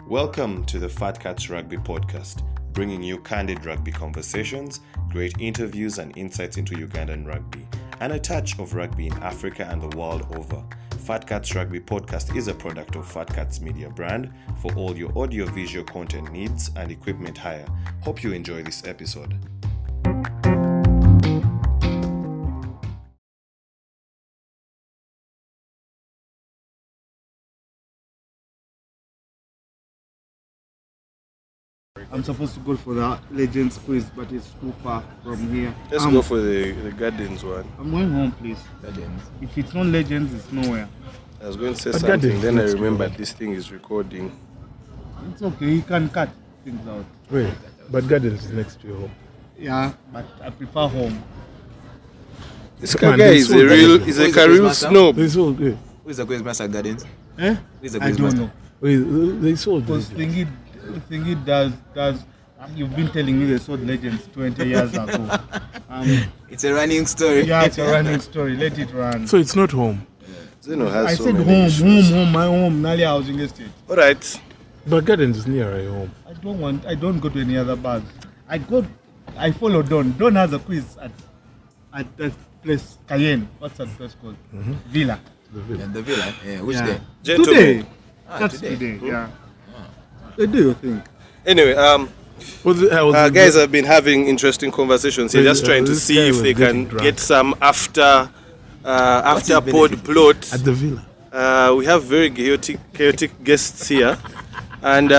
Welcome to the Fat Cats Rugby Podcast, bringing you candid rugby conversations, great interviews and insights into Ugandan rugby, and a touch of rugby in Africa and the world over. Fat Cats Rugby Podcast is a product of Fat Cats Media brand for all your audio-visual content needs and equipment hire. Hope you enjoy this episode. I'm supposed to go for the Legends quiz, but it's too far from here. Let's go for the Gardens one. I'm going home, please. Gardens. If it's not Legends, it's nowhere. I was going to say But something, Gardens then I looks remembered good. this thing is recording. It's okay, you can cut things out. Wait, but Gardens is next to your home. Yeah, but I prefer home. This Man, guy they is a sold real, Gardens. is Who a is the career Quizmaster? snob. They sold it. Who is the Quizmaster Gardens? Eh? Who is the I don't Quizmaster? know. Wait, they sold Because it. thingy does. You've been telling me they sold Legends 20 years ago. It's a running story. Yeah, it's a running story. Let it run. So it's not home. Zeno has I so said many issues. home, my home, Nali Housing Estate. All right. But Gardens is near your home. I don't go to any other bars. I follow Don. Don has a quiz at that place, Cayenne. What's that place called? Villa. The village. And the villa. Yeah, which Yeah. day? Gentlemen. Today. Ah, That's today. today, yeah. What do you think? Anyway, guys have been having interesting conversations here, just trying to This see guy if was they can getting drunk. get some after his pod benefit? plot. At the villa. We have very chaotic guests here, and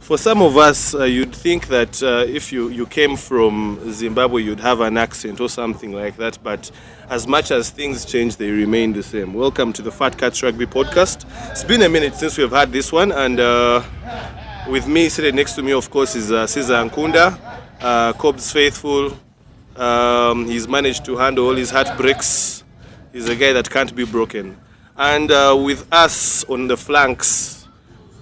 for some of us, you'd think that if you came from Zimbabwe, you'd have an accent or something like that. But as much as things change, they remain the same. Welcome to the Fat Cats Rugby Podcast. It's been a minute since we've had this one, and with me sitting next to me, of course, is Cesar Nkunda, Cobb's faithful. He's managed to handle all his heartbreaks. He's a guy that can't be broken. And with us on the flanks,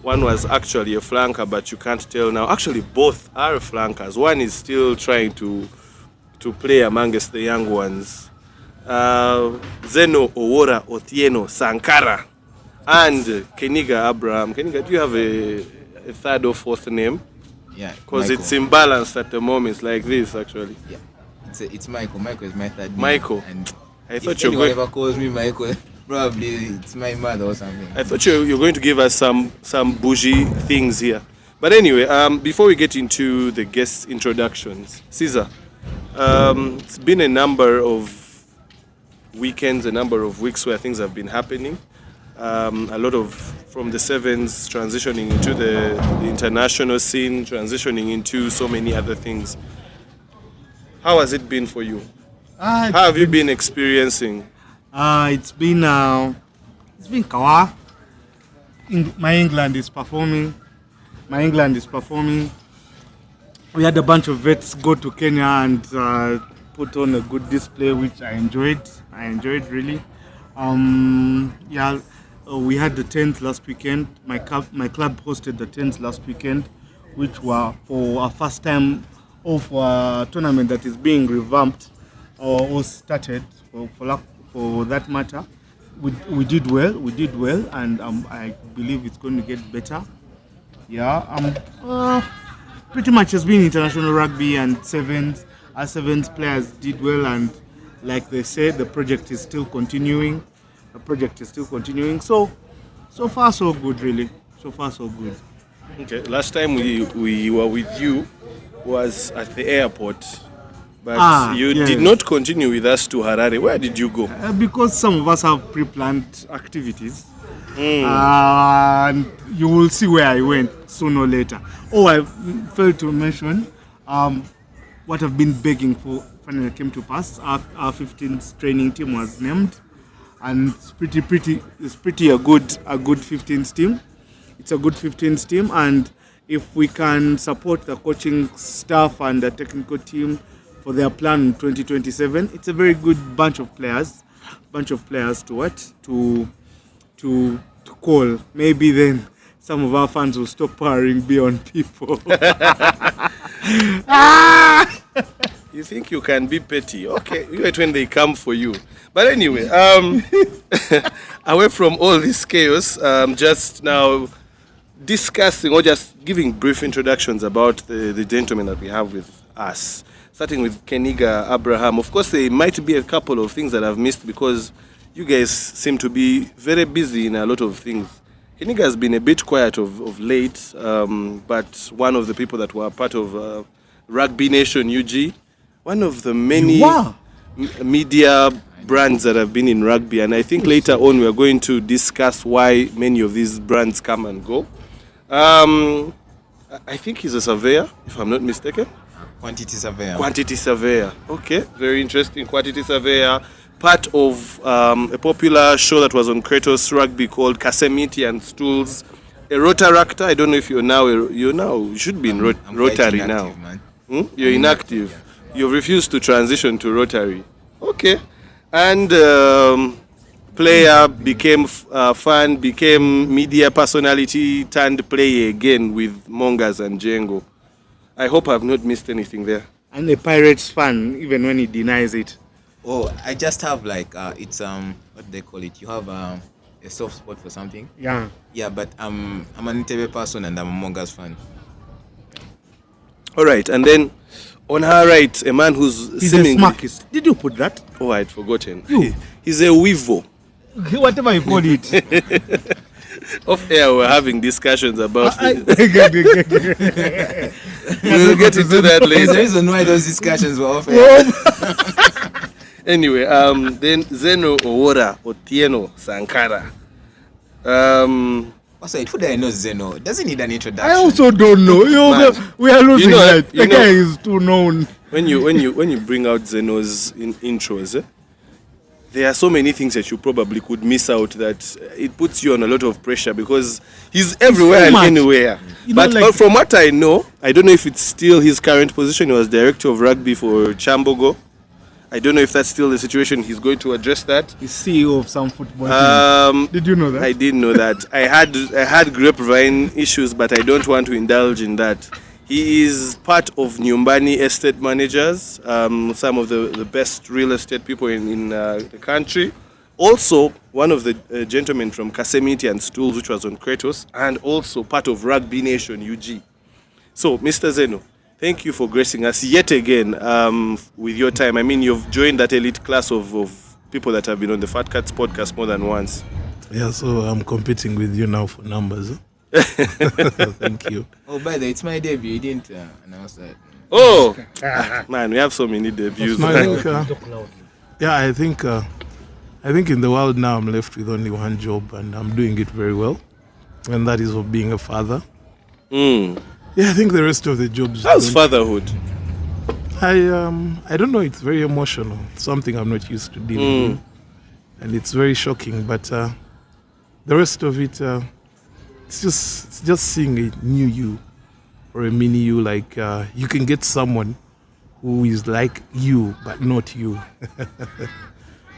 one was actually a flanker, but you can't tell now. Actually, both are flankers. One is still trying to play amongst the young ones. Zeno, Owora, Othieno, Sankara, and Keniga Abraham. Keniga, do you have a third or fourth name? Yeah. Because Michael. it's imbalanced at the moment. It's like this, actually. Yeah. It's Michael. Michael is my third name. Michael. And I thought if you were anyone going. ever calls me Michael, probably it's my mother or something. I thought you're going to give us some bougie things here. But anyway, before we get into the guest introductions, Caesar, it's been a number of weekends, a number of weeks where things have been happening. A lot of from the sevens transitioning into the international scene, transitioning into so many other things. How has it been for you? How have you been experiencing? It's been Kawa. My England is performing. We had a bunch of vets go to Kenya and put on a good display, which I enjoyed. Really. We had the 10th last weekend. My club hosted the 10th last weekend, which were for our first time of a tournament that is being revamped or started for that matter. We did well, and I believe it's going to get better. Pretty much has been international rugby and sevens. Our sevens players did well, and like they said, the project is still continuing. So far so good, really. So far so good. Okay, last time we were with you was at the airport, but you yes. did not continue with us to Harare. Where did you go? Because some of us have pre-planned activities. And you will see where I went sooner or later. I failed to mention what I've been begging for finally came to pass. Our 15th training team was named, and it's pretty a good 15th team. It's a good 15th team, and if we can support the coaching staff and the technical team for their plan in 2027, it's a very good bunch of players to call. Maybe then some of our fans will stop powering beyond people. You think you can be petty? Okay, you wait when they come for you. But anyway, away from all this chaos, just now discussing or just giving brief introductions about the gentlemen that we have with us. Starting with Keniga, Abraham. Of course, there might be a couple of things that I've missed because you guys seem to be very busy in a lot of things. Keniga has been a bit quiet of late, but one of the people that were part of Rugby Nation UG, one of the many media brands that have been in rugby, and I think later on we are going to discuss why many of these brands come and go. I think he's a surveyor, if I'm not mistaken. Quantity surveyor. Quantity surveyor. Okay, very interesting. Quantity surveyor. Part of a popular show that was on Kratos Rugby called Kasemiti and Stools. A Rotaractor. I don't know if you should be in Rotary now. Man. You're inactive. You've refused to transition to Rotary. Okay. And player became fan, became media personality, turned player again with Mongas and Django. I hope I've not missed anything there. And a Pirates fan, even when he denies it. Oh, I just have like it's what do they call it? You have a soft spot for something. Yeah. Yeah, but I'm an Ntebe person and I'm a Mongas fan. All right, and then on her right, a man who's He's seemingly... a smarkist. Did you put that? Oh, I'd forgotten. You. He's a weevo. Whatever you call it. Off air, we're having discussions about... I- We'll get into that There's a later. reason why those discussions were off. Anyway, then Zeno, Owora, Othieno, Sankara. Also, who do I know Zeno? Doesn't need an introduction. I also don't know. Man. We are losing You know that. that- The you know- guy is too known. When you bring out Zeno's intros, there are so many things that you probably could miss out that it puts you on a lot of pressure because he's everywhere and much. anywhere. You know, But like- from what I know don't know if it's still his current position. He was director of rugby for Chambogo. I don't know if that's still the situation. He's going to address that. He's CEO of some football team. Did you know that? I didn't know that. I had grapevine issues, but I don't want to indulge in that. He is part of Nyumbani Estate Managers, some of the best real estate people in the country. Also, one of the gentlemen from Kasemiti and Stools, which was on Kratos, and also part of Rugby Nation UG. So, Mr. Zeno, thank you for gracing us yet again with your time. I mean, you've joined that elite class of people that have been on the Fat Cats podcast more than once. Yeah, so I'm competing with you now for numbers. Thank you. Oh, by the way, it's my debut. You didn't announce that. Oh, man, we have so many debuts. No, I think in the world now I'm left with only one job and I'm doing it very well, and that is of being a father. Yeah, I think the rest of the jobs. How's fatherhood? I don't know. It's very emotional. It's something I'm not used to dealing with, and it's very shocking. But the rest of it, it's just seeing a new you or a mini you. Like you can get someone who is like you but not you.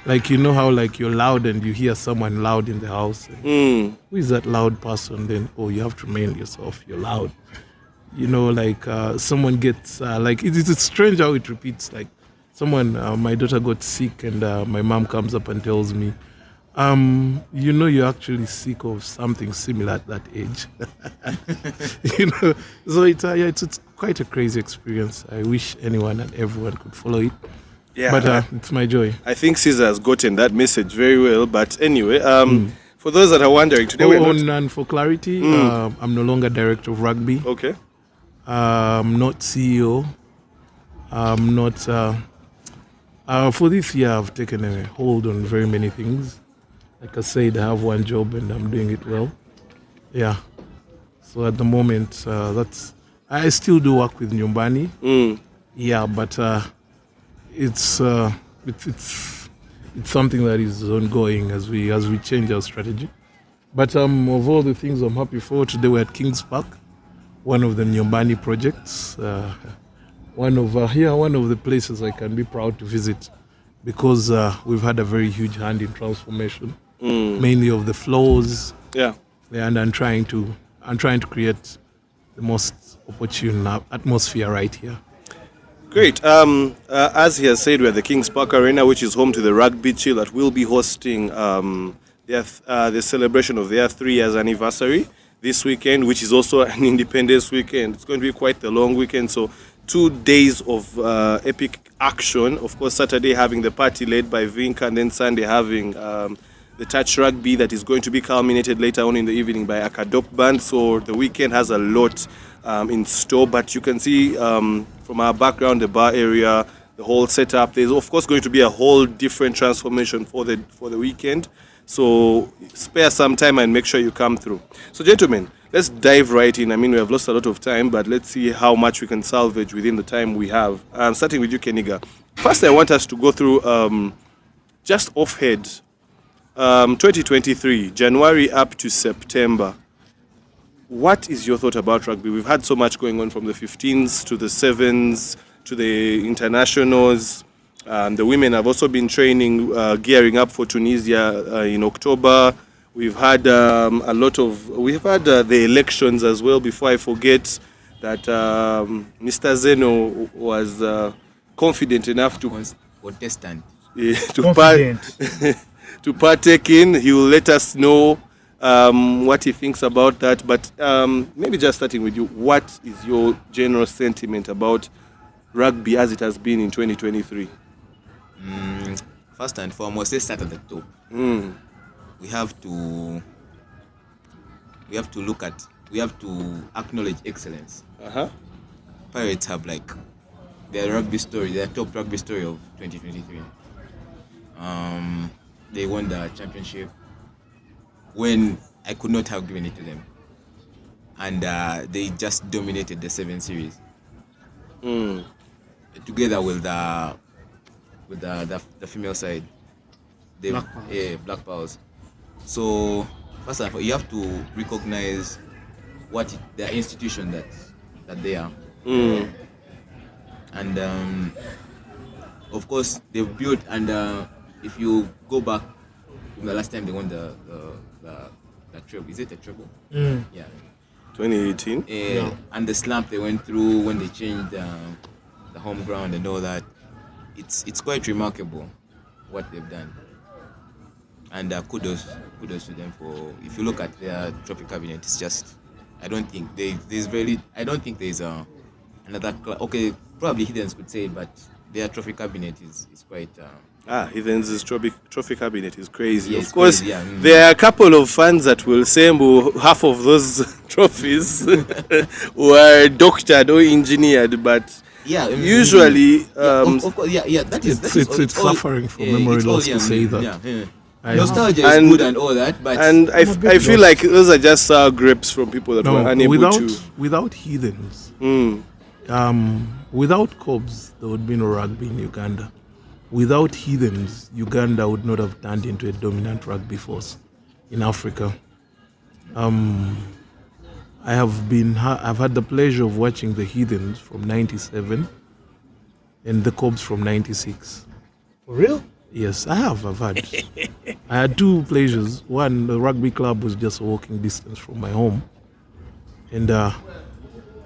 Like you know how like you're loud and you hear someone loud in the house. Who is that loud person? Then you have to remind yourself you're loud. You know, like someone gets like it's strange how it repeats. Like someone, my daughter got sick, and my mom comes up and tells me, you know, you're actually sick of something similar at that age. You know, so it's quite a crazy experience. I wish anyone and everyone could follow it. Yeah, But it's my joy. I think Caesar has gotten that message very well. But anyway, for those that are wondering, today we're not... And for clarity, I'm no longer director of rugby. Okay. I'm not CEO. I'm not. For this year, I've taken a hold on very many things. Like I said, I have one job and I'm doing it well. Yeah. So at the moment, I still do work with Nyumbani. Yeah, but it's something that is ongoing as we change our strategy. But of all the things I'm happy for, today we're at Kings Park, one of the Nyumbani projects. One of the places I can be proud to visit, because we've had a very huge hand in transformation, mainly of the floors. Yeah. And I'm trying to create the most opportune atmosphere right here. Great. As he has said, we're at the Kings Park Arena, which is home to the Rugby Chill that will be hosting the celebration of their 3 years anniversary. this weekend, which is also an Independence weekend. It's going to be quite the long weekend. So 2 days of epic action. Of course, Saturday having the party led by Vinca, and then Sunday having the touch rugby that is going to be culminated later on in the evening by Akadop Band. So the weekend has a lot in store, but you can see from our background, the bar area, the whole setup, there's of course going to be a whole different transformation for the weekend. So spare some time and make sure you come through. So gentlemen, let's dive right in. I mean, we have lost a lot of time, but let's see how much we can salvage within the time we have. Starting with you, Keniga. First, I want us to go through just offhead 2023, January up to September. What is your thought about rugby? We've had so much going on from the 15s to the 7s to the internationals. The women have also been training, gearing up for Tunisia in October. We've had we've had the elections as well. Before I forget that Mr. Zeno was confident enough to Contestant. to partake in. He will let us know what he thinks about that. But maybe just starting with you, what is your general sentiment about rugby as it has been in 2023? First and foremost, let's start at the top. We have to acknowledge excellence. Pirates have their top rugby story of 2023. They won the championship when I could not have given it to them, and they just dominated the 7 series. Together with the female side, Black Powers. So first of all, you have to recognize the institution that they are, and of course they've built. And if you go back from the last time they won the treble, is it a treble? Yeah, 2018. And the slump they went through when they changed the home ground and all that. It's quite remarkable what they've done, and kudos to them for. If you look at their trophy cabinet, it's just I don't think there's another okay, probably Hiddens could say it, but their trophy cabinet is quite. Hiddens' trophy cabinet is crazy. Yes, of course, crazy, yeah. There are a couple of fans that will say half of those trophies were doctored or engineered, but. Yeah, usually, of course, it's suffering from memory loss to say that. Nostalgia is good and all that, but I feel like those are just sour grapes from people that were unable to. Without heathens, without Cobs, there would be no rugby in Uganda. Without heathens, Uganda would not have turned into a dominant rugby force in Africa. I've had the pleasure of watching the Heathens from '97 and the Cobs from '96. For real? Yes, I've had. I had 2 pleasures. One, the rugby club was just a walking distance from my home, and it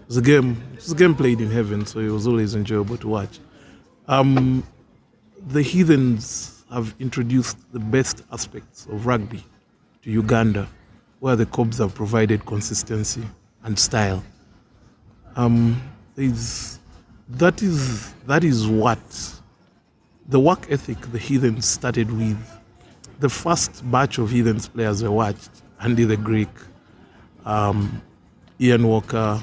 was a game played in heaven, so it was always enjoyable to watch. The Heathens have introduced the best aspects of rugby to Uganda, where the Cobs have provided consistency and style. That is what the work ethic the Heathens started with. The first batch of Heathens players I watched, Andy the Greek, Ian Walker.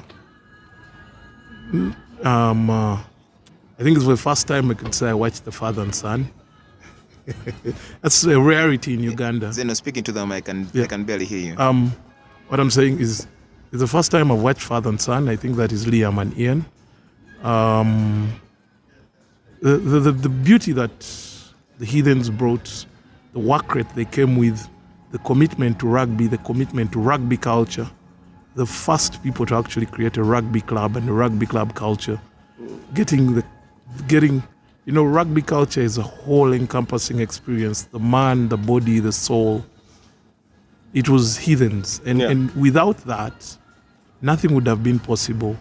I think it's the first time I could say I watched the father and son. That's a rarity in Uganda. Zeno, speaking to them, I can barely hear you. What I'm saying is, it's the first time I've watched father and son. I think that is Liam and Ian. The beauty that the Heathens brought, the work rate they came with, the commitment to rugby culture, the first people to actually create a rugby club and a rugby club culture, rugby culture is a whole encompassing experience. The man, the body, the soul. It was Heathens. And without that, nothing would have been possible.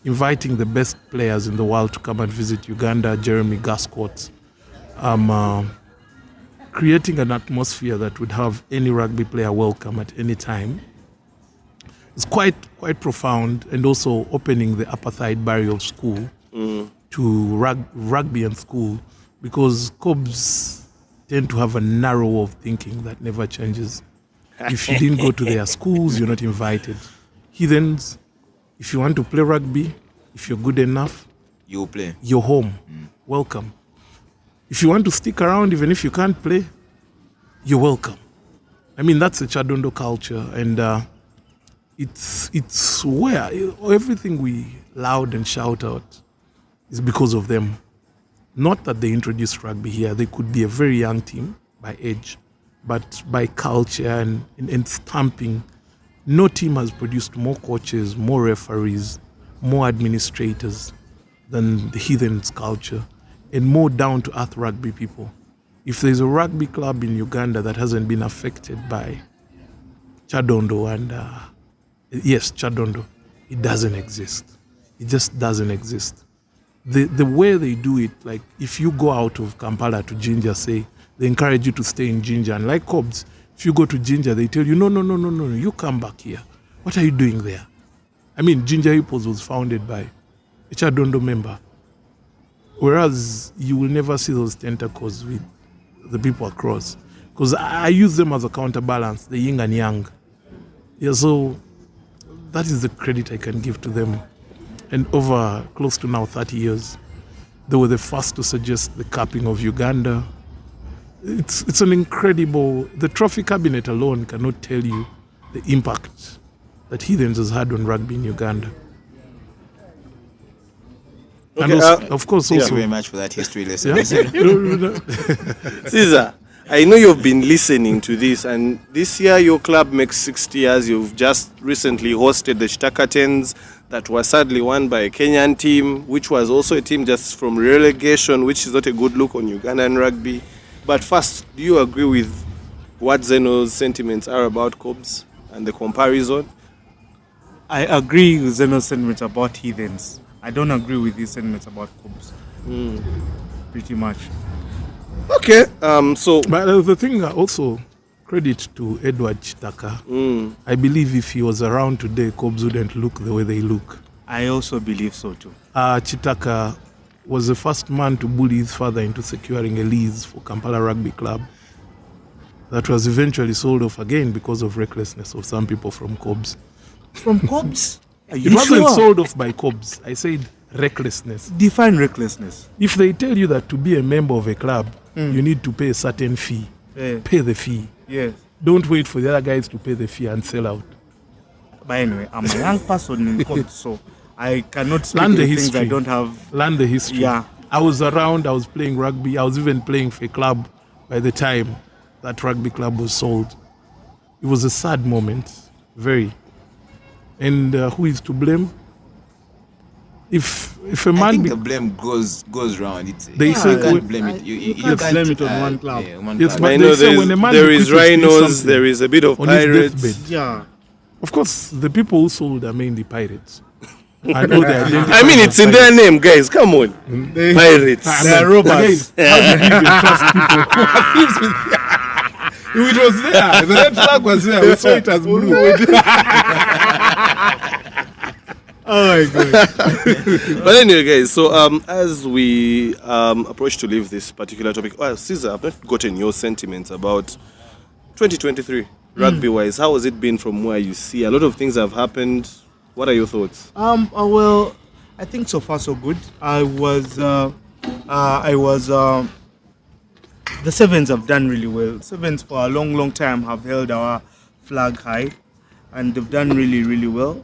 Inviting the best players in the world to come and visit Uganda, Jeremy Gascott, creating an atmosphere that would have any rugby player welcome at any time. It's quite profound, and also opening the apartheid barrier of school to rugby and school, because Cobs tend to have a narrow way of thinking that never changes. If you didn't go to their schools, you're not invited. Heathens, if you want to play rugby, if you're good enough, You'll play. you're home. Welcome. If you want to stick around, even if you can't play, you're welcome. I mean, that's the Chadondo culture, and it's where everything we loud and shout out is because of them. Not that they introduced rugby here. They could be a very young team by age, but by culture and stamping, no team has produced more coaches, more referees, more administrators than the Heathens culture, and more down-to-earth rugby people. If there's a rugby club in Uganda that hasn't been affected by Chadondo and Chadondo, it doesn't exist. It just doesn't exist. The way they do it, like if you go out of Kampala to Jinja, say, they encourage you to stay in Jinja. And like Cobs, if you go to Jinja, they tell you, no, you come back here. What are you doing there? I mean, Jinja Hippos was founded by a Chadondo member. Whereas you will never see those tentacles with the people across. Because I use them as a counterbalance, the yin and yang. Yeah, so that is the credit I can give to them. And over close to now 30 years, they were the first to suggest the capping of Uganda. It's an incredible, the trophy cabinet alone cannot tell you the impact that Heathens has had on rugby in Uganda. Okay, And also, of course, Thank also. you very much for that history lesson. Yeah? Caesar, I know you've been listening to this, and this year your club makes 60 years. You've just recently hosted the Chitaka Tens that was sadly won by a Kenyan team, which was also a team just from relegation, which is not a good look on Ugandan rugby. But first, do you agree with what Zeno's sentiments are about Cobs and the comparison? I agree with Zeno's sentiments about Heathens. I don't agree with his sentiments about Cobs. Pretty much. Okay, so But the thing also, credit to Edward Chitaka. I believe if he was around today, Cobs wouldn't look the way they look. I also believe so too. Chitaka was the first man to bully his father into securing a lease for Kampala Rugby Club that was eventually sold off again because of recklessness of some people from Cobs. From Cobs? Are It you wasn't sure? sold off by Cobs. I said recklessness. Define recklessness. If they tell you that to be a member of a club, you need to pay a certain fee, Yeah. pay the fee. Yes. Don't wait for the other guys to pay the fee and sell out. But anyway, I'm a young person in Cobs, so I cannot speak Learn the the things history. I don't have. Learn the history. Yeah. I was around, I was playing rugby, I was even playing for a club by the time that rugby club was sold. It was a sad moment, very. And who is to blame? If a I man think be- the blame goes round. They say you can't when- blame it. You can't blame it on one club. Yeah, one Yes, club. but I know they say when a man there is bequeaths you rhinos, something there is a bit of on his pirates. deathbed. Yeah. Of course, the people who sold are mainly pirates. I know they identify I mean, it's in their themselves. name, guys. Come on, They, pirates. they are robbers. Again, how did you even trust people who are thieves with- It was there. The red flag was there. We saw it as blue. Oh my God. But anyway, guys, so as we approach to leave this particular topic, well, Caesar, I've not gotten your sentiments about 2023 rugby-wise. How has it been from where you see? A lot of things have happened. What are your thoughts? Well, I think so far so good. The Sevens have done really well. Sevens for a long time have held our flag high, and they've done really well.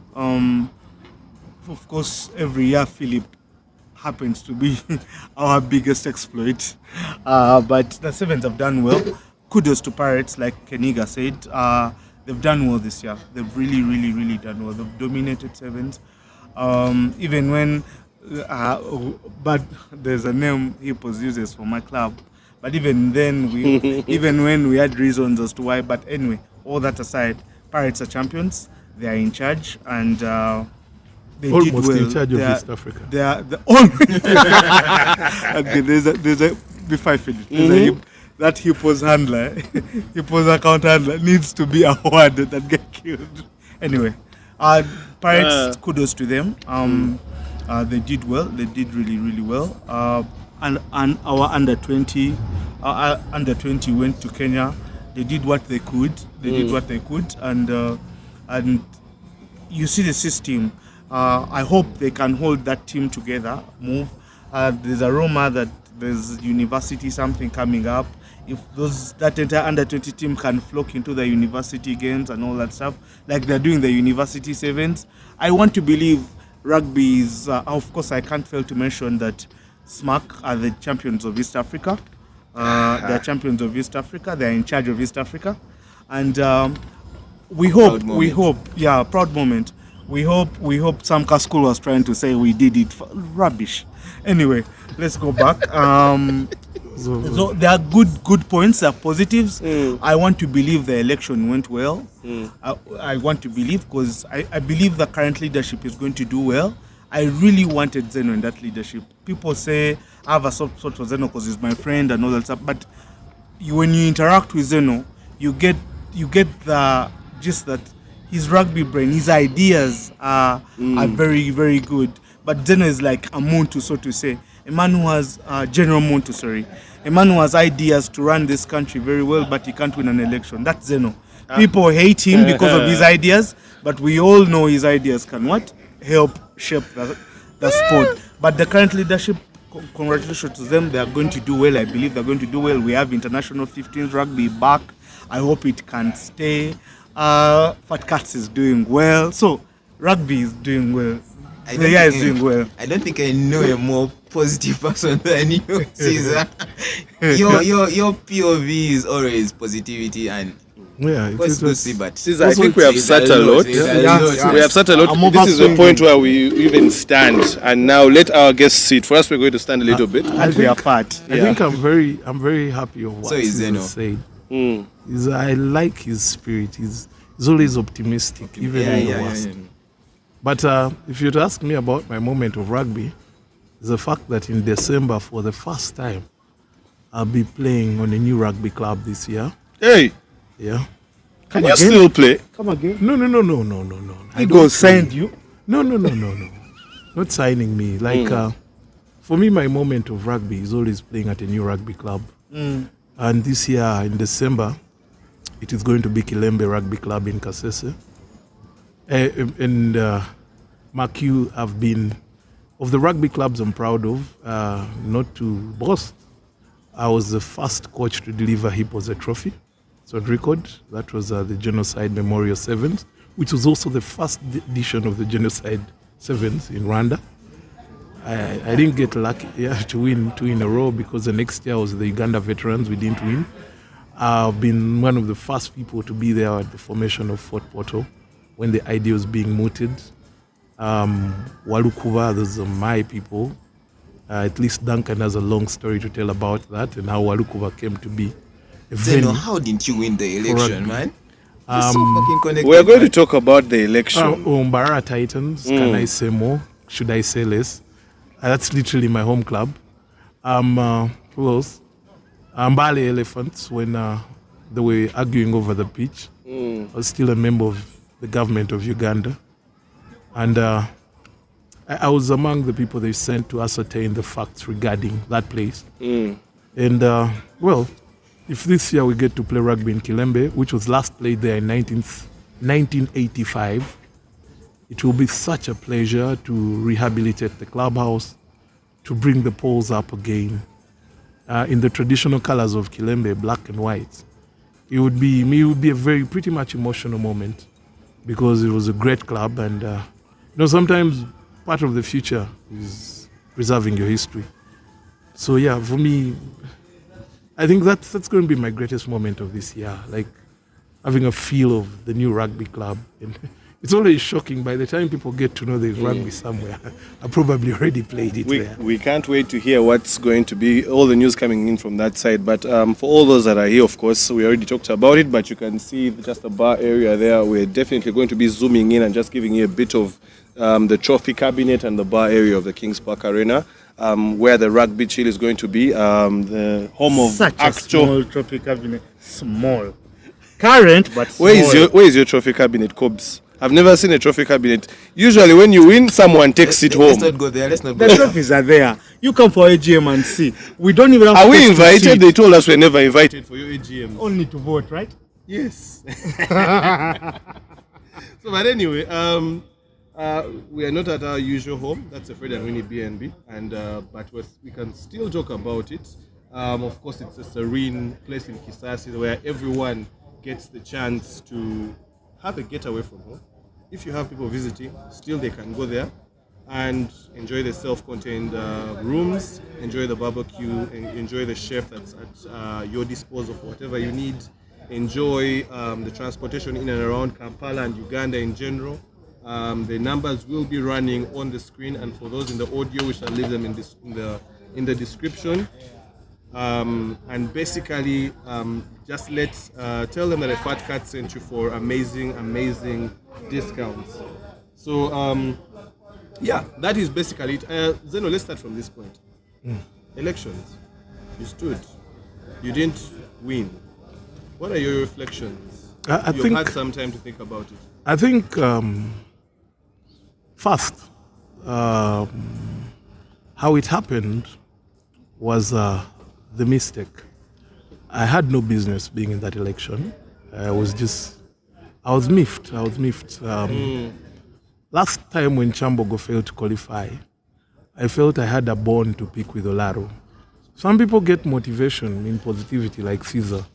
Of course, every year Philip happens to be our biggest exploit, but the Sevens have done well. Kudos to Pirates, like Keniga said. They've done well this year. They've really done well. They've dominated Sevens. Even when, but there's a name Hippos uses for my club. But even then, even when we had reasons as to why. But anyway, all that aside, Pirates are champions. They are in charge, and they Almost did well. in charge of They are- East Africa. They are the only. Okay, there's a before I finish. That Hippos handler, Hippos account handler needs to be awarded and get killed. Anyway, Pirates, kudos to them. They did well. They did really, really well. And our under 20 went to Kenya. They did what they could. And you see the system. I hope they can hold that team together. Move. There's a rumor that there's university something coming up. If that entire under 20 team can flock into the university games and all that stuff, like they're doing the university sevens, I want to believe rugby is. Of course, I can't fail to mention that SMAC are the champions of East Africa. They're champions of East Africa. They're in charge of East Africa, and we hope. Proud moment. We hope some school was trying to say we did it. Rubbish. Anyway, let's go back. So there are good points, there are positives. I want to believe the election went well. I want to believe because I believe the current leadership is going to do well. I really wanted Zeno in that leadership. People say I have a soft spot for Zeno because he's my friend and all that stuff. But when you interact with Zeno, you get the gist that his rugby brain, his ideas are very, very good. But Zeno is like a Muntu, so to say. A man who has General Muntu, a man who has ideas to run this country very well, but he can't win an election. That's Zeno. People hate him because of his ideas, but we all know his ideas can help shape the sport. But the current leadership, congratulations to them. They are going to do well. I believe they're going to do well. We have international 15s rugby back. I hope it can stay. Fat Cats is doing well. So rugby is doing well. Is doing well. I don't think I know a more positive person than you, Caesar. Your POV is always positivity and it's good to see, but Caesar, I think we have sat a lot. We have sat a lot. This is the point where we even stand, and now let our guests sit. First, we're going to stand a little bit. And we are fat. I think I'm very happy of what Caesar said. I like his spirit. He's always optimistic, even in the worst. But if you'd ask me about my moment of rugby, it's the fact that in December, for the first time, I'll be playing on a new rugby club this year. Hey! Yeah. Can you still play? Come again? No. I go send you? No. Not signing me. Like, for me, my moment of rugby is always playing at a new rugby club. And this year, in December, it is going to be Kilembe Rugby Club in Kasese. And Mark, you have been, of the rugby clubs I'm proud of, not to boast, I was the first coach to deliver Hippos a trophy. So record, that was the Genocide Memorial Sevens, which was also the first edition of the Genocide Sevens in Rwanda. I didn't get lucky to win two in a row because the next year was the Uganda Veterans, we didn't win. I've been one of the first people to be there at the formation of Fort Portal when the idea was being mooted. Walukuva, those are my people. At least Duncan has a long story to tell about that and how Walukuva came to be. Zeno, how didn't you win the election, man? So fucking connected, we're going to talk about the election. Umbara Titans, can I say more? Should I say less? That's literally my home club. Who else? Mbale Elephants, when they were arguing over the pitch. I was still a member of the government of Uganda. And I was among the people they sent to ascertain the facts regarding that place. And, if this year we get to play rugby in Kilembe, which was last played there in 1985, it will be such a pleasure to rehabilitate the clubhouse, to bring the poles up again in the traditional colors of Kilembe, black and white. It would be a very pretty much emotional moment because it was a great club, and sometimes part of the future is preserving your history. So yeah, for me, I think that's going to be my greatest moment of this year, like having a feel of the new rugby club. And it's always shocking by the time people get to know there's rugby somewhere. I probably already played it there. We can't wait to hear what's going to be, all the news coming in from that side. But for all those that are here, of course, we already talked about it, but you can see just the bar area there. We're definitely going to be zooming in and just giving you a bit of the trophy cabinet and the bar area of the Kings Park Arena. Where the rugby chill is going to be, the home of such actual a small trophy cabinet. Small. Current, but small. Where is your trophy cabinet, Cobbs? I've never seen a trophy cabinet. Usually when you win, someone takes it home. Let's not go there. Let's not go The there. trophies are there. You come for AGM and see. We don't even have Are we space to invited? sit. They told us we're never invited for your AGM. Only to vote, right? Yes. So, but anyway, we are not at our usual home. That's a Fred and Winnie B&B, and but we can still talk about it. Of course, it's a serene place in Kisasi where everyone gets the chance to have a getaway from home. If you have people visiting, still they can go there and enjoy the self-contained rooms, enjoy the barbecue, enjoy the chef that's at your disposal for whatever you need, enjoy the transportation in and around Kampala and Uganda in general. The numbers will be running on the screen, and for those in the audio, we shall leave them in the description. And basically, just tell them that a Fat Cat sent you for amazing discounts. So yeah, that is basically it. Zeno, let's start from this point. Elections, you stood, you didn't win. What are your reflections? You've had some time to think about it. I think first, how it happened was the mistake. I had no business being in that election. I was miffed. Last time when Chambogo failed to qualify, I felt I had a bone to pick with Olaro. Some people get motivation in positivity like Caesar.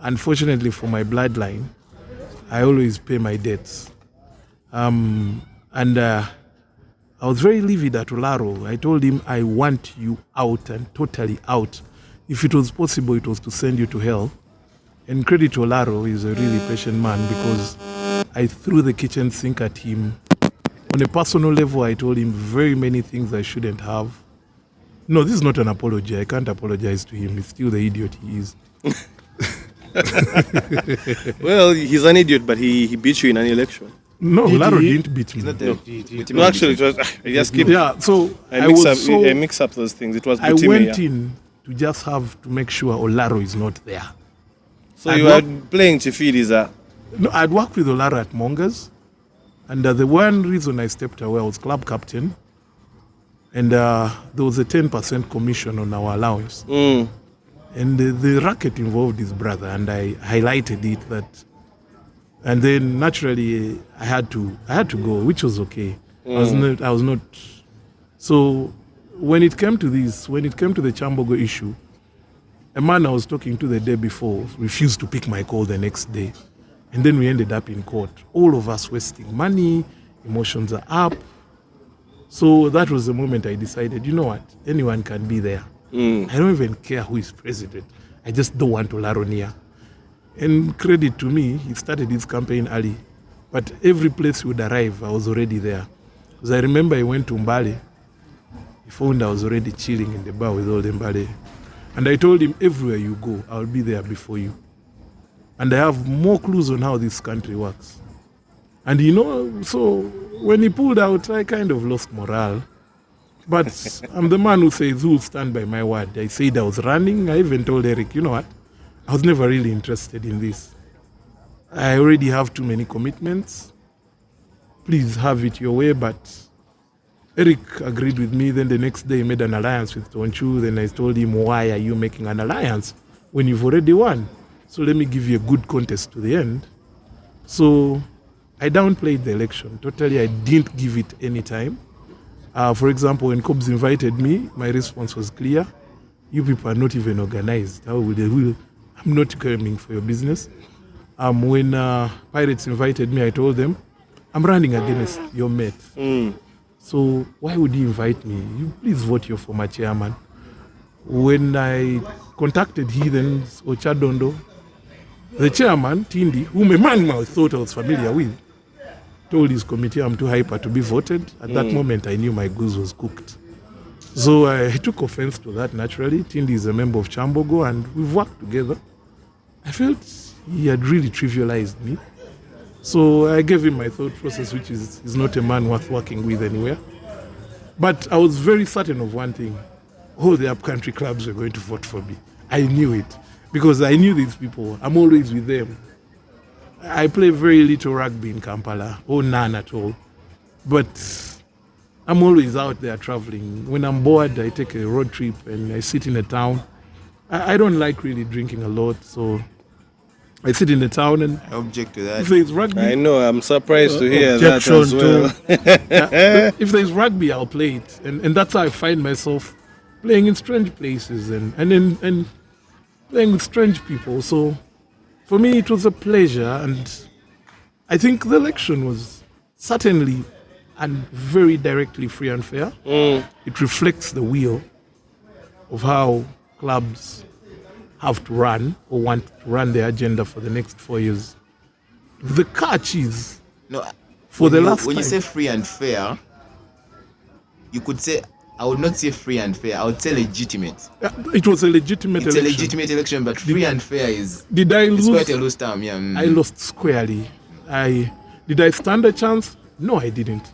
Unfortunately for my bloodline, I always pay my debts. And I was very livid at Olaro. I told him, I want you out and totally out. If it was possible, it was to send you to hell. And credit to Olaro, he's a really patient man, because I threw the kitchen sink at him. On a personal level, I told him very many things I shouldn't have. No, this is not an apology. I can't apologize to him. He's still the idiot he is. Well, he's an idiot, but he beat you in an election. No, Olaro didn't beat me. No, actually, it was. I just keep. Yeah, so I mix up those things. It was. I went in to just have to make sure Olaro is not there. So you were playing Chifiriza. No, I'd worked with Olaro at Mongas, and the one reason I stepped away, I was club captain, and there was a 10% commission on our allowance. And the racket involved his brother, and I highlighted it that. And then naturally I had to go, which was okay. I was not. So when it came to the Chambogo issue, a man I was talking to the day before refused to pick my call the next day. And then we ended up in court. All of us wasting money, emotions are up. So that was the moment I decided, you know what, anyone can be there. I don't even care who is president. I just don't want Olaro near. And credit to me, he started his campaign early. But every place he would arrive, I was already there. Because I remember he went to Mbale. He found I was already chilling in the bar with all the Mbale. And I told him, everywhere you go, I'll be there before you. And I have more clues on how this country works. And so when he pulled out, I kind of lost morale. But I'm the man who says, who will stand by my word? I said I was running. I even told Eric, you know what? I was never really interested in this. I already have too many commitments. Please have it your way. But Eric agreed with me. Then the next day he made an alliance with Tonchu. Then I told him, why are you making an alliance when you've already won? So let me give you a good contest to the end. So I downplayed the election. Totally, I didn't give it any time. For example, when Cobbs invited me, my response was clear. You people are not even organized. How will they will? I'm not coming for your business. When Pirates invited me, I told them, I'm running against your mate. So why would you invite me? You please vote your former chairman. When I contacted Heathens or Chadondo, the chairman, Tindi, whom a man I thought I was familiar with, told his committee I'm too hyper to be voted. At that moment, I knew my goose was cooked. So I took offense to that naturally. Tindi is a member of Chambogo and we've worked together. I felt he had really trivialized me. So I gave him my thought process, which is he's not a man worth working with anywhere. But I was very certain of one thing. All the upcountry clubs were going to vote for me. I knew it. Because I knew these people. I'm always with them. I play very little rugby in Kampala, or none at all. But I'm always out there traveling. When I'm bored, I take a road trip and I sit in a town. I don't like really drinking a lot, so I sit in the town and I object to if that. there's rugby, I know. I'm surprised to hear that Objection as well. if there's rugby, I'll play it, and that's how I find myself playing in strange places and playing with strange people. So for me, it was a pleasure, and I think the election was certainly and very directly free and fair. It reflects the will of how clubs have to run or want to run their agenda for the next 4 years. The catch is No, for the when last you time. say free and fair, you could say, I would not say free and fair. I would say legitimate. It was a legitimate It's election. a legitimate election, but free and fair is Did I it's lose? quite a loose term. Yeah. I lost squarely. Did I stand a chance? No, I didn't.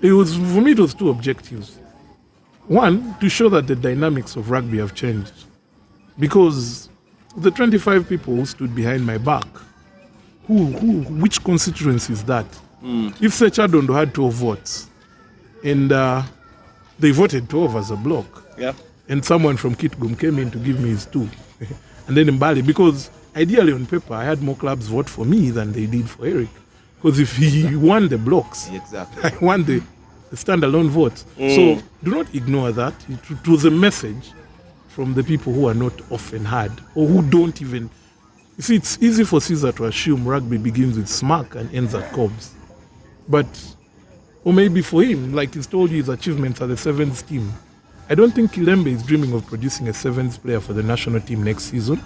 It was for me. It was two objectives. One, to show that the dynamics of rugby have changed, because the 25 people who stood behind my back, which constituency is that? If Sechadondo had 12 votes, and they voted 12 as a block, Yeah. and someone from Kitgum came in to give me his 2, and then Mbali, because ideally on paper I had more clubs vote for me than they did for Eric, because if he won the blocks, Exactly. I won the standalone vote. So do not ignore that. It was a message from the people who are not often heard or who don't even. You see, it's easy for Caesar to assume rugby begins with smack and ends at Cobbs. But, or maybe for him, like he's told you, his achievements are the 7th team. I don't think Kilembe is dreaming of producing a 7th player for the national team next season.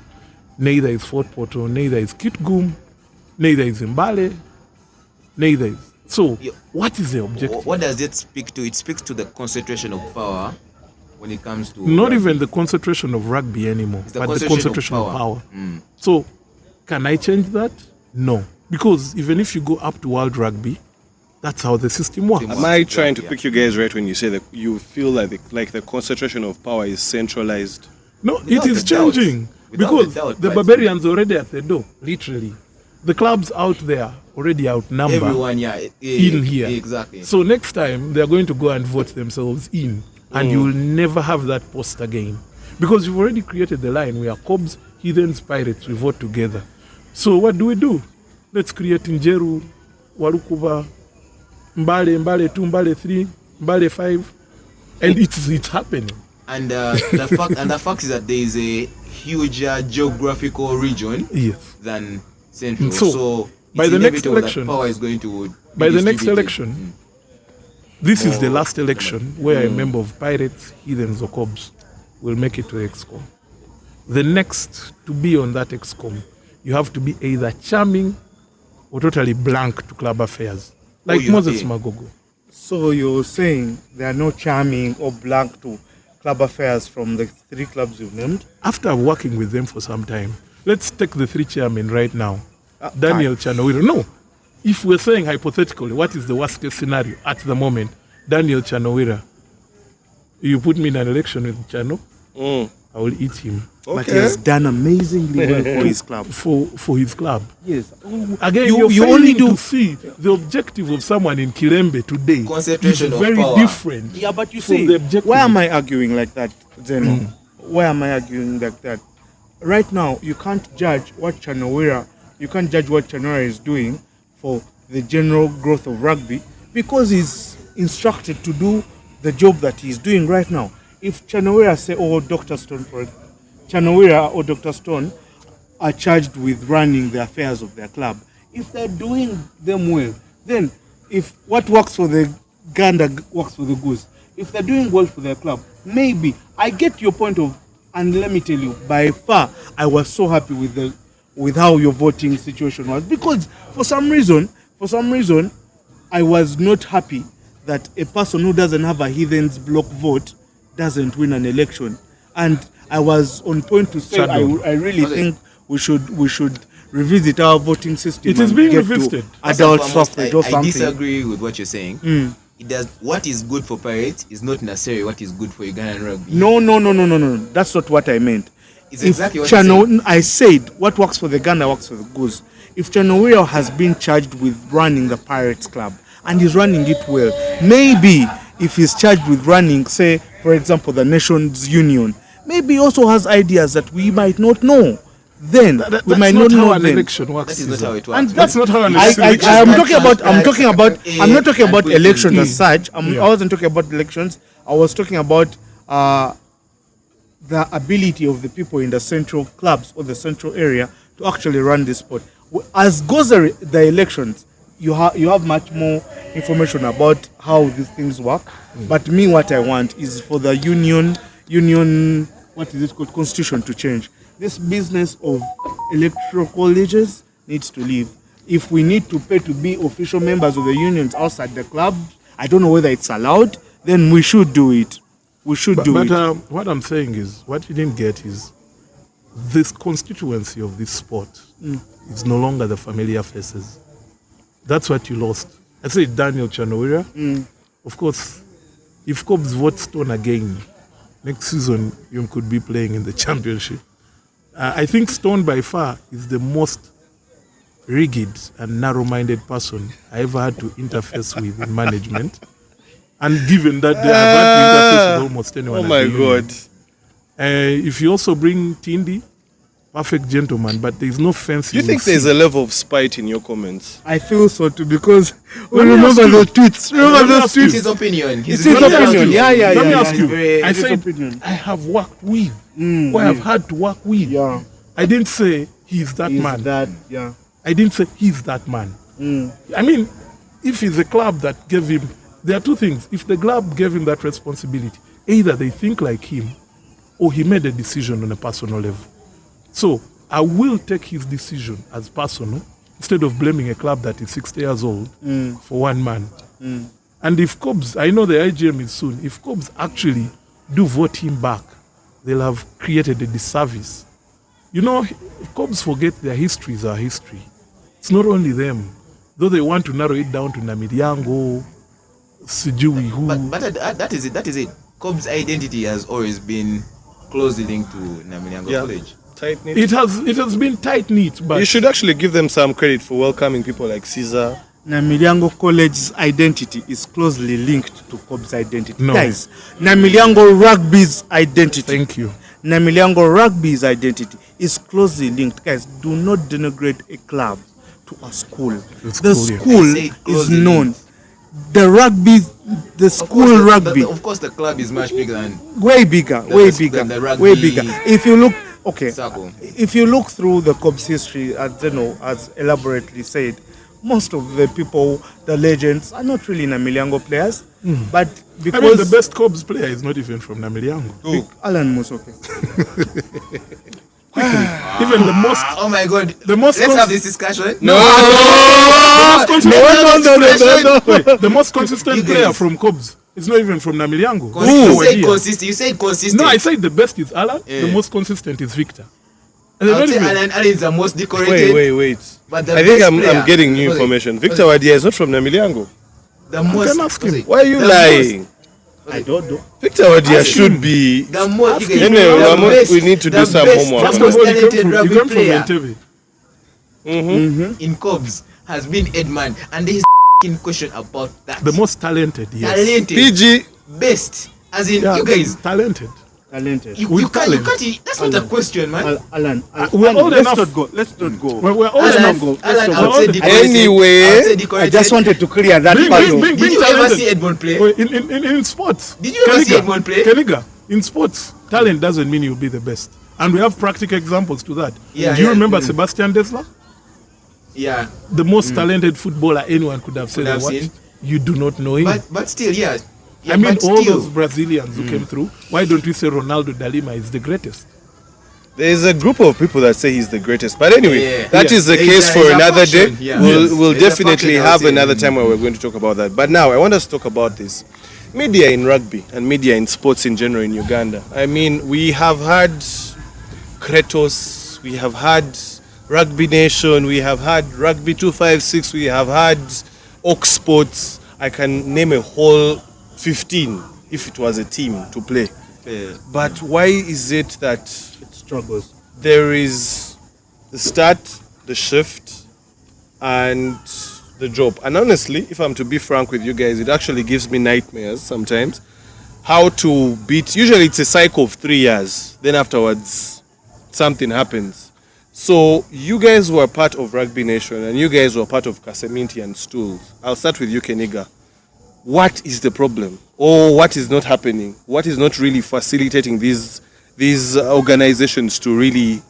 Neither is Fort Porto, neither is Kitgum, neither is Mbale, neither is. So, Yeah. what is the objective? What does it speak to? It speaks to the concentration of power when it comes to Not rugby. even the concentration of rugby anymore, It's the but the concentration concentration of of power. power. So, can I change that? No. Because even if you go up to world rugby, that's how the system works. Am I trying to Yeah. pick you guys right when you say that you feel like the concentration of power is centralized? No, it Without is a doubt. changing. Without Because a doubt, the but- barbarians already at the door, literally. The clubs out there already outnumber Everyone, yeah, in here. Exactly. So next time they're going to go and vote themselves in, and you will never have that post again, because you've already created the line. We are Cobs, Heathens, Pirates. We vote together. So what do? Let's create Njeru, Walukuba, Mbale 2, Mbale 3, Mbale 5, and it's happening. And the fact is that there is a huge geographical region Yes. than Central. So, So by it's the next inevitable that election- power is going to be By the next distributed. election, this is the More last election where a member of Pirates, Heathens, or Cobs will make it to EXCOM. The next to be on that EXCOM, you have to be either charming or totally blank to club affairs, like you- Moses yeah. Magogo. So you're saying there are no charming or blank to club affairs from the 3 clubs you've named? After working with them for some time, let's take the 3 chairmen right now. Daniel Chanowiro. No, if we're saying hypothetically, what is the worst case scenario at the moment? Daniel Chanowira. You put me in an election with Chano, I will eat him But he has done amazingly well for his club. for his club. Yes. Again, You- you're you failing only do- to see the objective of someone in Kilembe today Concentration is of very power. different. Yeah, but you from see, the objective. why am I arguing like that, Zeno? Why am I arguing like that? Right now, you can't judge what Chanowira is doing for the general growth of rugby because he's instructed to do the job that he's doing right now. If Chanowira say, or Dr. Stone, Chanowira or Dr. Stone are charged with running the affairs of their club, if they're doing them well, then if what works for the gander works for the goose, if they're doing well for their club, maybe I get your point of, and let me tell you, by far I was so happy with how your voting situation was, because for some reason I was not happy that a person who doesn't have a heathens block vote doesn't win an election, and I was on point to say I really think we should revisit our voting system. It is and being get to revisited. First adult and foremost, suffrage or I something. disagree with what you're saying. It does what is good for Pirates is not necessarily what is good for Ugandan rugby. No. That's not what I meant. It's exactly what you're saying. I said what works for the gander works for the goose. If Owora has been charged with running the Pirates Club and he's running it well, maybe if he's charged with running, say, for example, the Nations Union, maybe he also has ideas that we might not know. Then we might not know. An election works. That is not how it works. And That's not how an I'm election talking about. I'm not talking about elections as such. I Yeah. wasn't talking about elections. I was talking about the ability of the people in the central clubs or the central area to actually run this sport. As goes the elections, you have much more information about how these things work. But me, what I want is for the union, what is it called, constitution to change. This business of electoral colleges needs to leave. If we need to pay to be official members of the unions outside the club, I don't know whether it's allowed, then we should do it. But what I'm saying is, what you didn't get is this constituency of this sport is no longer the familiar faces. That's what you lost. I say Daniel Owora. Of course, if Cobs vote Stone again, next season you could be playing in the championship. I think Stone by far is the most rigid and narrow-minded person I ever had to interface with in management. And given that they have had to interface with almost anyone. Oh my God. If you also bring Tindi, perfect gentleman, but there is no fancy. Do you think there's a level of spite in your comments? I feel so too, because we Let me remember ask you. the tweets. Remember those It's tweets. his opinion. It's his opinion. Yeah. Let me ask you. Very- I His said opinion. I have worked with, or I have had to work with. Yeah. I didn't say he's that Is man. that, yeah. I didn't say he's that man. I mean, if it's a club that gave him, there are two things. If the club gave him that responsibility, either they think like him, or he made a decision on a personal level. So I will take his decision as personal instead of blaming a club that is 60 years old for one man. And if Cobs, I know the IGM is soon, if Cobs actually do vote him back, they'll have created a disservice. You know, if Cobs forget their history is our history. It's not only them. Though they want to narrow it down to Namiriango, Sijui, who. But that is it. That is it. Cob's identity has always been closely linked to Namiriango College. Tight knit. It has been tight knit, but You should actually give them some credit for welcoming people like Caesar. Namiriango College's identity is closely linked to Cob's identity. No. Guys, Namiriango Rugby's identity. thank you. Namiriango Rugby's identity is closely linked. Guys, do not denigrate a club to a school. It's The cool, yeah. school I say is closely known. linked. The rugby, the school rugby, Of course, the club is much bigger than way bigger, than the rugby way bigger. If you look, okay, circle. if you look through the Cobs history, as Zeno has elaborately said, most of the people, the legends, are not really Namiriango players, but I because mean, the best Cobs player is not even from Namiriango. Alan Musoke. Even the most. Oh my God! The most Let's cons- have this discussion. Wait, the most consistent You guys. player from Cobs is not even from Namiriango. You said consistent. No, I said the best is Alan. Yeah. The most consistent is Victor. And they're I would not say even- Alan is the most decorated. Wait. But the I think best I'm player- getting new Wait. information. Victor Wadia is not from Namiliango. The most. can ask him. Why are you the lying? I don't know. Victor Wadia Ask should him. be. The most. Ask him. Anyway, we need to do some homework. First The of most all, talented you rugby come from player Entebbe. in Cobs has been Edman, and there is question about that. The most talented, yes. talented, PG. best, as in Yeah, you guys. talented. Talented. You with can't. talent. That's not a question, man. Alan, we're old let's enough. not go. Let's not go. We're all Alan, enough. go. Alan, Let's I would go. say decorated. Anyway, I would say I decorated. just wanted to clear that Bring- part. bring- bring- Did you ever talented. see Edmond play? Wait, in sports. Did you ever see Edmond play? Keniga, in sports, talent doesn't mean you'll be the best. And we have practical examples to that. Yeah, Do you yeah. remember Sebastian Desler? Yeah, The most talented footballer anyone could have said Could have and watched. seen. You do not know him. but still, yeah. Yeah, I mean, but all still, those Brazilians who came through, why don't we say Ronaldo da Lima is the greatest? there's a group of people that say he's the greatest. But anyway, Yeah. that is the There's case a- for there's a another day. faction, yeah. We'll, Yes. we'll There's a definitely faction, I have would say. another time where we're going to talk about that. But now, I want us to talk about this. Media in rugby and media in sports in general in Uganda. I mean, we have had Kratos, we have had Rugby Nation, we have had Rugby 256, we have had Ox Sports. I can name a whole 15 if it was a team to play. Yeah. But why is it that struggles? There is the start, the shift, and the job. And honestly, if I'm to be frank with you guys, it actually gives me nightmares sometimes. How to beat, usually it's a cycle of 3 years. Then afterwards, something happens. So you guys were part of Rugby Nation and you guys were part of Kaseminti and Stools. I'll start with you, Keniga. What is the problem? Or what is not happening? What is not really facilitating these organizations to really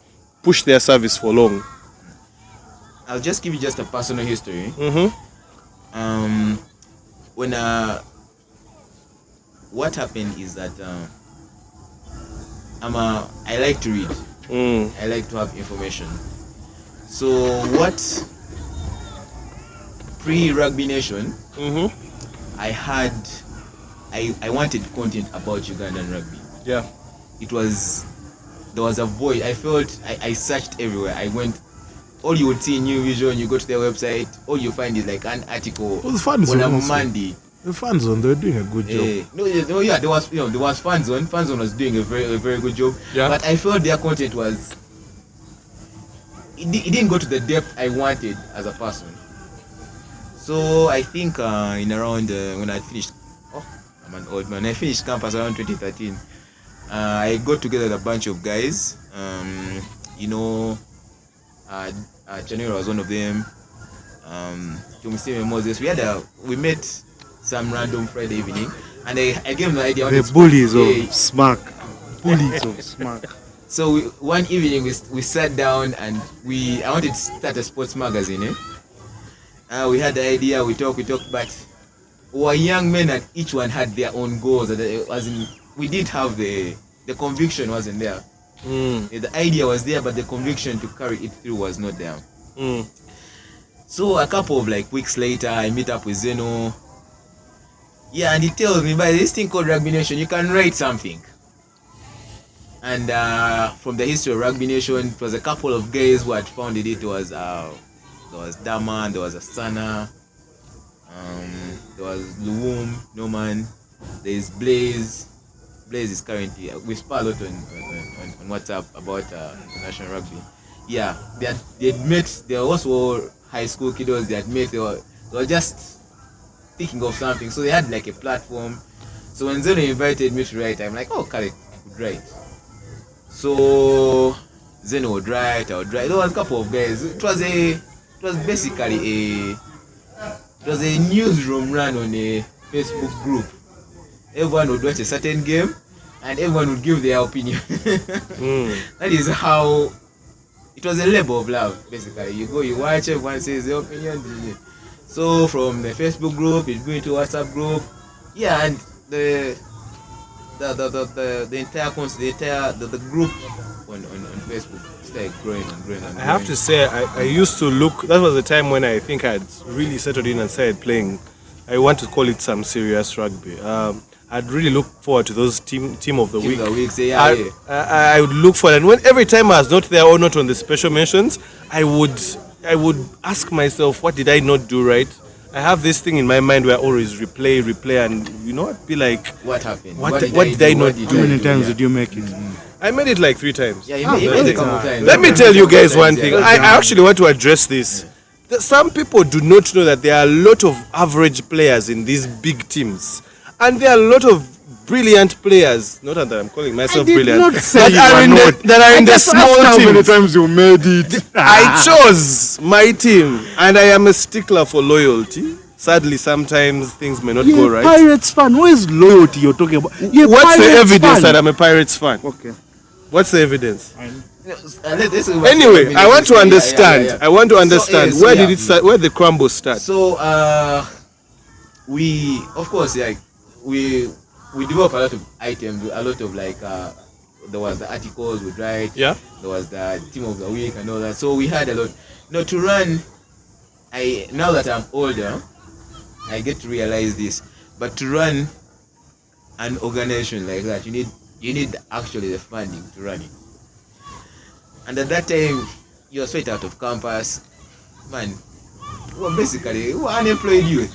push their service for long? I'll just give you just a personal history. When what happened is that I like to read. I like to have information. So what pre-Rugby Nation, I wanted content about Ugandan rugby. Yeah. There was a void. I felt I searched everywhere. I went. All you would see in New Vision, you go to their website, all you find is like an article Well, the fans on are a also- Monday. The fan zone, they're doing a good job. There was fan zone. Fan zone was doing a very good job. Yeah. But I felt their content was it didn't go to the depth I wanted as a person. So I think in around when I finished, I'm an old man. I finished campus around 2013. I got together with a bunch of guys. Chanira was one of them. Moses. We met some random Friday evening, and I gave them the idea. The bullies of SMAC. Bullies of SMAC. So one evening we sat down and I wanted to start a sports magazine. We had the idea. We talked, but we were young men, and each one had their own goals. We didn't have the conviction wasn't there. The idea was there, but the conviction to carry it through was not there. So a couple of weeks later, I meet up with Zeno. Yeah, and he tells me, by this thing called Rugby Nation, you can write something. And from the history of Rugby Nation, it was a couple of guys who had founded it. There was Daman, there was Asana, there was Luwum, Norman, there is Blaze. Blaze is currently, we spar a lot on WhatsApp about international rugby. Yeah, they had met, they were also high school kiddos, they had met, they were just thinking of something. So they had a platform. So when Zeno invited me to write, I'm like, oh, Khaled would write. So Zeno would write, I would write. There was a couple of guys. It was basically a newsroom run on a Facebook group. Everyone would watch a certain game and everyone would give their opinion. That is how it was, a labor of love, basically. You go, you watch, everyone says their opinion. So from the Facebook group, it's going to WhatsApp group. Yeah, and the entire group on Facebook started growing and growing and growing. I have to say, I used to look, that was the time when I think I had really settled in and started playing. I want to call it some serious rugby. I'd really look forward to those team of the week. I would look for it, and every time I was not there or not on the special mentions, I would ask myself, what did I not do right? I have this thing in my mind where I always replay, and I'd be like, what happened? What did I not do? How many times did you make it? I made it 3 times. Yeah, you made it a couple times. Let me tell you guys one thing. I actually want to address this. Some people do not know that there are a lot of average players in these big teams. And there are a lot of brilliant players. Not that I'm calling myself brilliant. That are in the small teams. How many times you made it? I chose my team, and I am a stickler for loyalty. Sadly, sometimes things may not go right. Pirates fan. Where is loyalty you're talking about? What's the evidence that I'm a Pirates fan? Okay. What's the evidence? Anyway, I want to understand. I want to understand. So, where did it start? Where did the crumble start? So we, of course, we developed a lot of items, a lot of there was the articles we write. Yeah. There was the team of the week and all that. So we had a lot. To run, now that I'm older, I get to realize this. But to run an organization like that, you need actually the funding to run it. And at that time, you're straight out of campus, man. Well, basically, we're unemployed youth.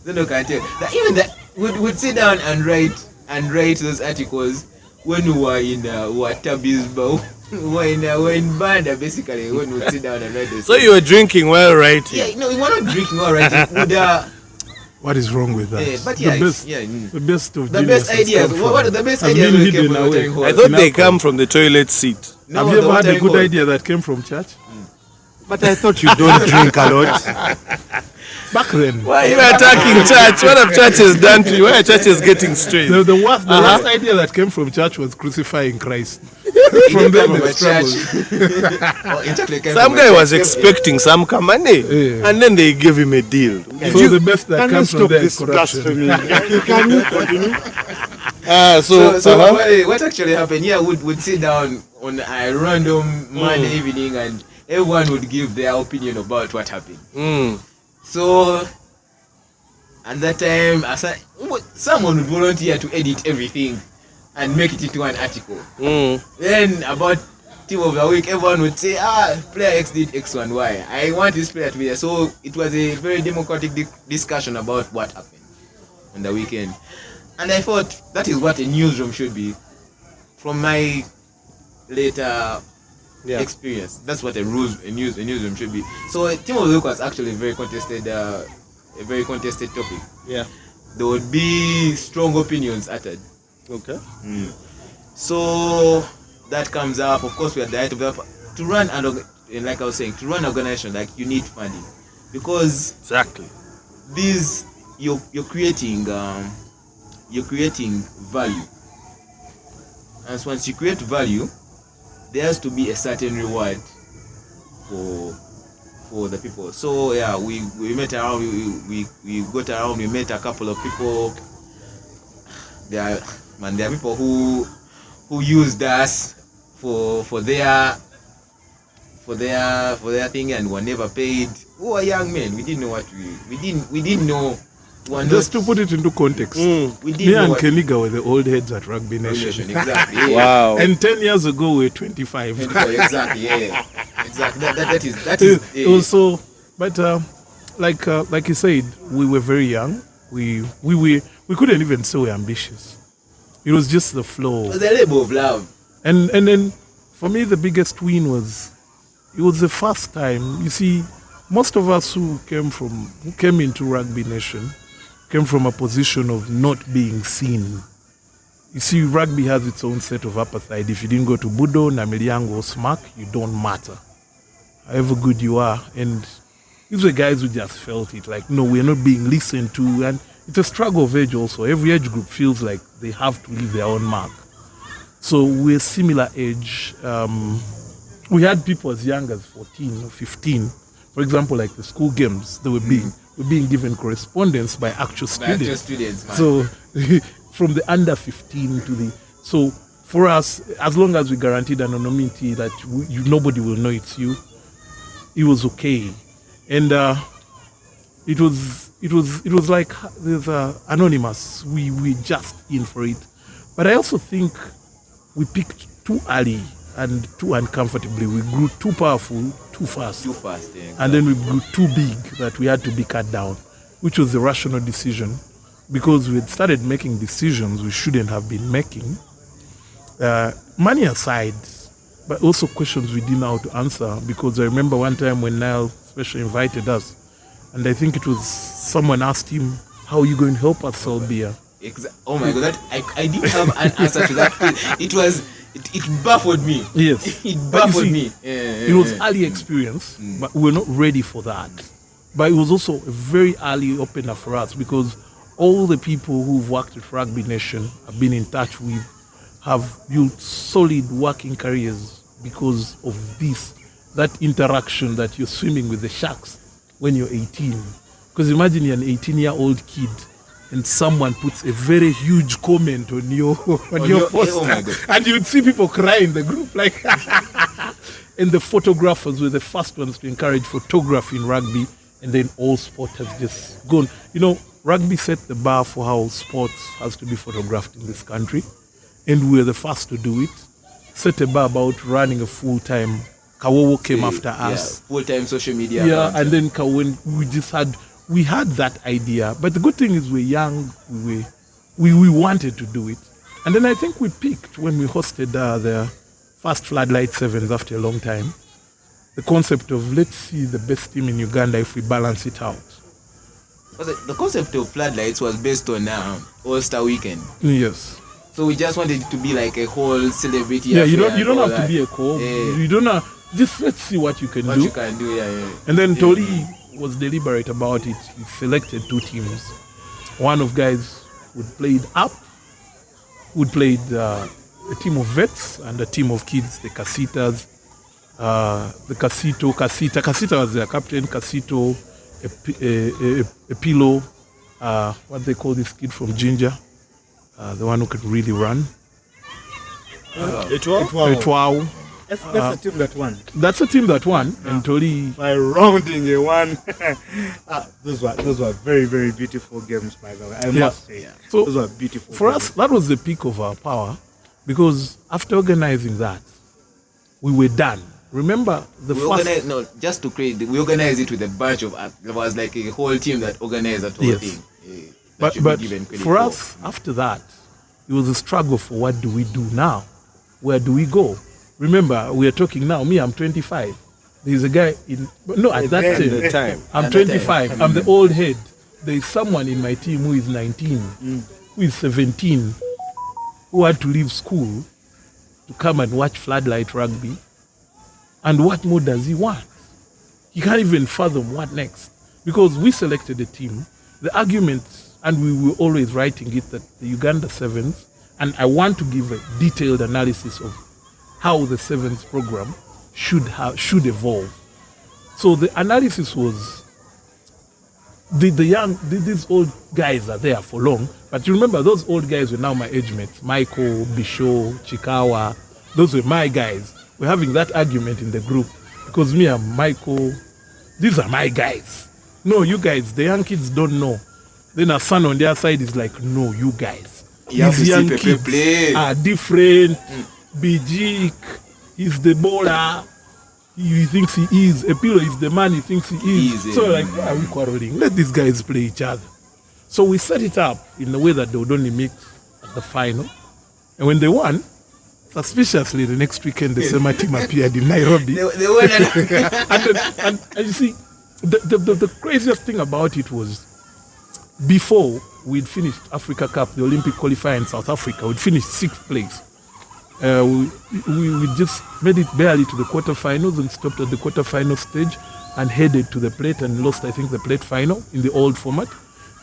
Zeno can tell that even that we'd sit down and write those articles when we were in Tabis, we're in Banda basically when we sit down and write this. So you were drinking while writing? Yeah, no, we were not drinking while writing. What is wrong with that? But the yeah, best, yeah. the best of The best ideas. What are the best ideas that came from watering hole? I thought they come from the toilet seat. No, Have you the ever had a watering good hole. idea that came from church? But I thought you don't drink a lot. Back then. Why are you attacking church? What have churches done to you? Why are churches getting straight? The last idea that came from church was crucifying Christ. From them them it struggled. Some guy was expecting some money, Yeah. and then they gave him a deal. So the best that Can you comes from stop there is this corruption. blasphemy? Can you continue? So what actually happened? Yeah, would sit down on a random Monday evening, and everyone would give their opinion about what happened. So at that time, someone would volunteer to edit everything and make it into an article. Then about team of the week, everyone would say, player X did X and Y. I want this player to be there. So it was a very democratic discussion about what happened on the weekend. And I thought that is what a newsroom should be. From my later experience, that's what a newsroom should be. So team of the week was actually a very contested topic. Yeah. There would be strong opinions uttered. Okay. So that comes up. Of course, we are the height of the to run and like I was saying, to run an organization, like you need funding, because Exactly. these you're creating value, and so once you create value, there has to be a certain reward for the people. So yeah, we met around, we got around, we met a couple of people. There are people who used us for their thing and were never paid. We were young men. We didn't know what we didn't know. Just to put it into context, We didn't me know and what Keniga were the old heads at Rugby Nation. exactly. Yeah. Wow. And 10 years ago, we were 25. Exactly. Yeah. Exactly. That is Also, but like you said, we were very young. We couldn't even say we're ambitious. It was just the flow. It was a labor of love. And then for me, the biggest win was it was the first time. You see, most of us who came into Rugby Nation came from a position of not being seen. You see, rugby has its own set of apartheid. If you didn't go to Budo, Namiliango, or SMAC, you don't matter. However good you are. And these were guys who just felt it, like, no, we're not being listened to. And it's a struggle of age also. Every age group feels like they have to leave their own mark. So we're similar age. We had people as young as 14 or 15. For example, like the school games, they were being given correspondence by actual students. Man. So from the under 15 to the... So for us, as long as we guaranteed anonymity that nobody will know it's you, it was okay. And it was like there's anonymous. We just in for it. But I also think we picked too early and too uncomfortably. We grew too powerful too fast. Yeah, exactly. And then we grew too big that we had to be cut down, which was the rational decision, because we had started making decisions we shouldn't have been making. Money aside, but also questions we didn't know how to answer, because I remember one time when Niall especially invited us, and I think it was someone asked him, how are you going to help us sell beer? Oh my God, I didn't have an answer to that. It baffled me. Yes. It baffled me. It was early experience, but we were not ready for that. But it was also a very early opener for us, because all the people who've worked at Rugby Nation, I've been in touch with, have built solid working careers because of that interaction that you're swimming with the sharks when you're 18. Because imagine you're an 18-year-old kid and someone puts a very huge comment on your poster, oh my God. and you'd see people cry in the group, like. And the photographers were the first ones to encourage photography in rugby, and then all sport has just gone. You know, rugby set the bar for how sports has to be photographed in this country, and we were the first to do it. Set a bar about running a full-time. Kawowo came after us. Full-time social media. Yeah, and then we had that idea. But the good thing is we're young, we wanted to do it. And then I think we peaked when we hosted the first Floodlight Sevens after a long time. The concept of let's see the best team in Uganda if we balance it out. The concept of Floodlights was based on All-Star Weekend. Yes. So we just wanted it to be like a whole celebrity. Yeah, affair you don't and all have to be a co. You don't have, just let's see what you can what do. you can do, yeah. And then Tori was deliberate about it. He selected two teams. One of guys who played up, who played a team of vets and a team of kids, the Casitas. The Casita was their captain. Casito, a pillow. What they call this kid from Ginger, the one who could really run. Etwao. That's the team that won. That's a team that won. And Tori. By rounding a one. Those were very, very beautiful games, by the way. I must say. So those were beautiful for games. us, that was the peak of our power, because after organizing that, we were done. Remember the We first. organized, no, just to create, we organized it with a bunch of, there was like a whole team that organized that whole Yes. thing. That should But be given credit for us, after that, it was a struggle for what do we do now? Where do we go? Remember, we are talking now. Me, I'm 25. There's a guy in. No, at that time, I'm At that 25. time. I'm the old head. There is someone in my team who is 19, who is 17, who had to leave school to come and watch Floodlight Rugby. And what more does he want? He can't even fathom what next. Because we selected a team, the argument, and we were always writing it, that the Uganda Sevens, and I want to give a detailed analysis of how the Sevens program should evolve. So the analysis was, these old guys are there for long, but you remember those old guys were now my age mates. Michael, Bisho, Chikawa, those were my guys. We're having that argument in the group because me and Michael, these are my guys. No, you guys, the young kids don't know. Then our son on their side is like, no, you guys. You have to These see young Pepe kids play. are different. Bijik is the bowler. He thinks he is. Epilo is the man he thinks he is. Easy. So like, why are we quarreling? Let these guys play each other. So we set it up in a way that they would only meet at the final. And when they won, suspiciously, the next weekend, the same team appeared in Nairobi. They won. and you see, the craziest thing about it was, before we'd finished Africa Cup, the Olympic qualifier in South Africa, we'd finished 6th place. We just made it barely to the quarterfinals and stopped at the quarterfinal stage and headed to the plate and lost, I think, the plate final in the old format.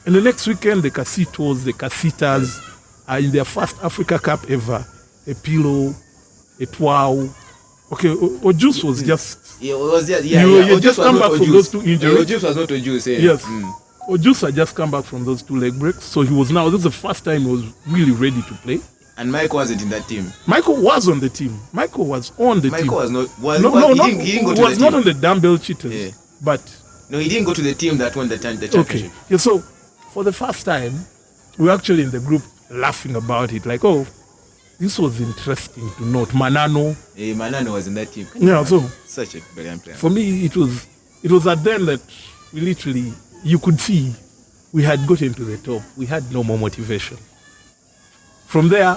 And the next weekend, the Casitos, the Casitas are in their first Africa Cup ever. A pillow, a twau. Okay, Ojus was just. Yeah, it was just, you just come back from those two injuries. Ojus was not Ojus, yeah. Yes. Ojus had just come back from those 2 leg breaks. So he was now, this is the first time he was really ready to play. And Michael wasn't in that team. Michael was on the team. Michael was on the team. Michael was not. He didn't go to was the not team. on the dumbbell cheaters. Yeah. But No, he didn't go to the team that won the championship. okay. Yeah, so for the first time, we were actually in the group laughing about it. Like, oh, this was interesting to note. Manano. Manano was in that team. Yeah, so Such a brilliant player. for me, it was at then that we literally, you could see we had gotten to the top. We had no more motivation. From there,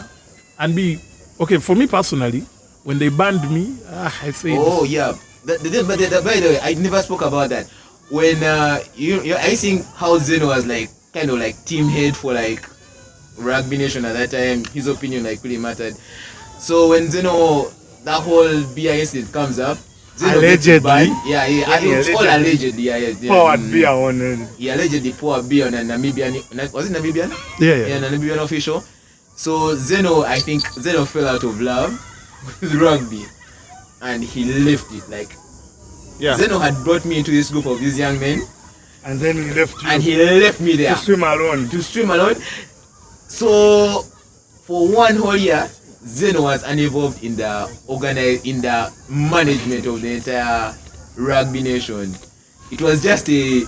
for me personally, when they banned me, I say, Oh, yeah. But by the way, I never spoke about that. When I think how Zeno was like kind of like team head for like Rugby Nation at that time, his opinion like really mattered. So when Zeno, that whole beer incident comes up, Zeno gets Allegedly. banned. Yeah, I think it's all allegedly. Yeah. Poured beer on it. He allegedly poured beer on a Namibian. Was it Namibian? Yeah. Yeah, a Namibian official. So I think Zeno fell out of love with rugby, and he left it. Like, Zeno had brought me into this group of these young men, And then he left you. and he left me there to swim alone. to swim alone. So for one whole year, Zeno was uninvolved in the management of the entire Rugby Nation. It was just a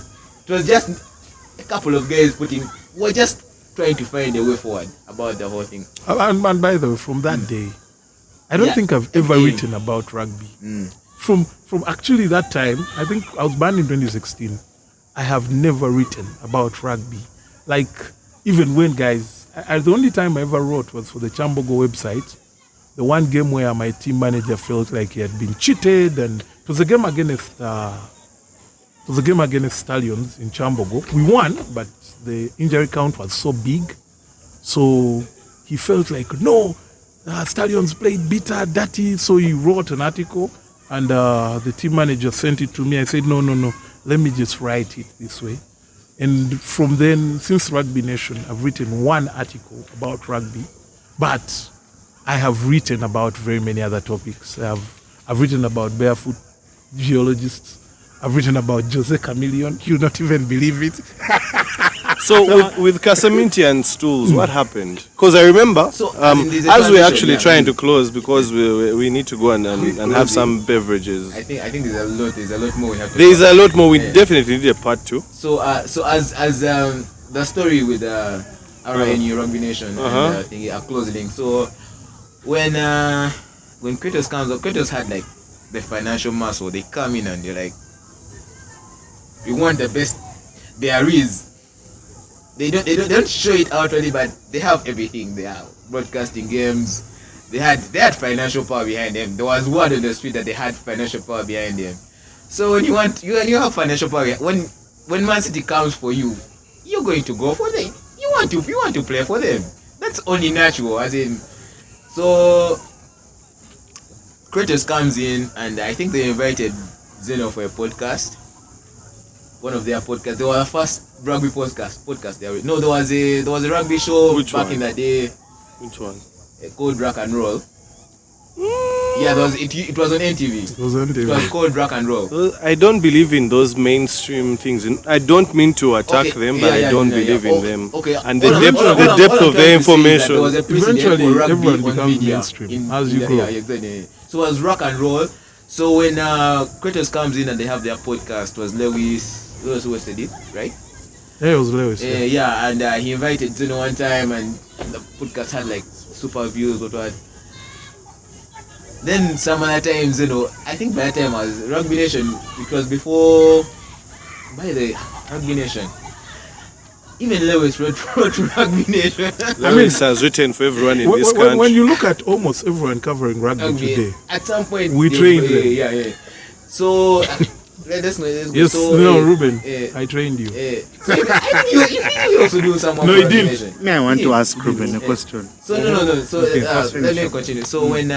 couple of guys were just trying to find a way forward about the whole thing. And by the way, from that day, I don't think I've ever written about rugby. From actually that time, I think I was banned in 2016. I have never written about rugby. Like, even when guys the only time I ever wrote was for the Chambogo website. The one game where my team manager felt like he had been cheated, and it was a game against Stallions in Chambogo. We won, but the injury count was so big, so he felt like no, Stallions played bitter, dirty. So he wrote an article, and the team manager sent it to me. I said no, let me just write it this way. And from then, since Rugby Nation, I've written one article about rugby, but I have written about very many other topics. I've written about barefoot geologists. I've written about Jose Chameleon. You'll not even believe it. So with Casamintian stools, what happened? Because I remember, as we're actually trying to close, because we need to go and have some beverages. I think there's a lot more we have to There's a lot more. We definitely need a part 2. So as the story with RINU Rugby Nation and thingy, a close link. So when Kratos comes up, Kratos had like the financial muscle. They come in and they're like, we want the best there is. They don't show it outwardly, but they have everything. They are broadcasting games. They had financial power behind them. There was word on the street that they had financial power behind them. So when you have financial power, when Man City comes for you, you're going to go for them. You want to play for them. That's only natural. As in, so Kratos comes in, and I think they invited Zeno for a podcast. One of their podcasts. They were the first rugby podcast. There was a rugby show in the day. Which one? Called Rock and Roll. Yeah, it was on NTV. It was called Rock and Roll. I don't believe in those mainstream things. I don't mean to attack them, but I don't believe in them. Okay. And the depth of their information. Eventually, everyone becomes mainstream as you grow. Yeah, exactly. So it was Rock and Roll. So when Kratos comes in and they have their podcast, it was Lewis who hosted it, right? Yeah, it was Lewis. Yeah, and he invited Zeno one time, and the podcast had like super views, what. Then some other time, Zeno, I think by that time was Rugby Nation, because before, by the Rugby Nation, even Lewis wrote Rugby Nation. Lewis has written for everyone in this country. When you look at almost everyone covering rugby today, at some point we trained them. Yeah. So let's go. Yes, so, Ruben, I trained you. So you also do some of No, he Rugby didn't. Nation. I want to ask Ruben a question. So no. So Okay, let me continue. So when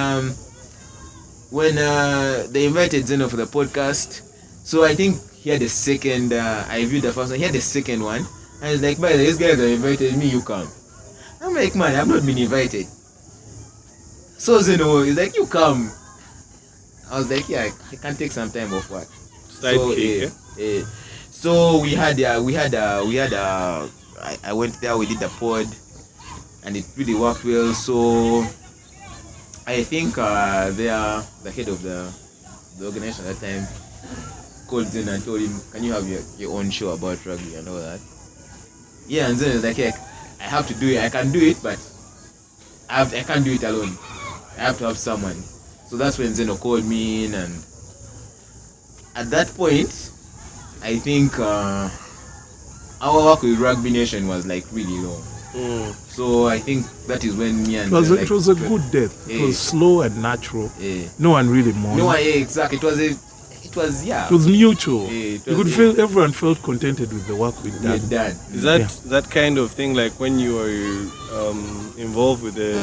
they invited Zeno for the podcast, so I think he had the second. I viewed the first one. He had the second one, and it's like, by the way, these guys have invited me. You come. I'm like, man, I've not been invited. So Zeno is like, you come. I was like, yeah, I can take some time off work. So we had I went there, we did the pod, and it really worked well. So I think the head of the organization at that time called Zeno and told him, can you have your own show about rugby and all that? Yeah, and Zeno was like, yeah, I have to do it. I can do it, but I can't do it alone. I have to have someone. So that's when Zeno called me in, and at that point, I think our work with Rugby Nation was like really low. So I think that is when me and it was a good death. It was slow and natural. No one really mourned. No one, exactly. It was It was mutual. You could feel everyone felt contented with the work we'd done. Is that kind of thing like when you are involved with a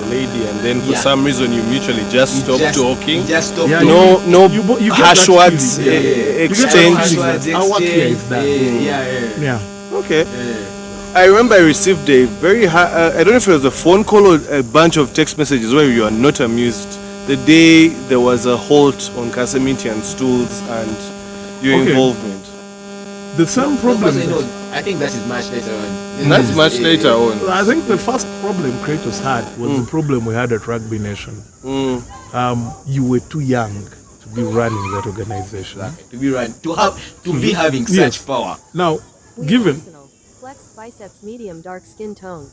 lady and then for some reason you mutually just stop talking? Just stop talking. talking. No harsh words exchange. Our work here is that. Yeah. Okay. I remember I received a very high, I don't know if it was a phone call or a bunch of text messages where you are not amused. The day there was a halt on Casamintian stools and your involvement. The same problem. I think that is much later on. That's much later on. I think the first problem Kratos had was the problem we had at Rugby Nation. You were too young to be running that organization. To be having such power. Now, given biceps medium dark skin tone.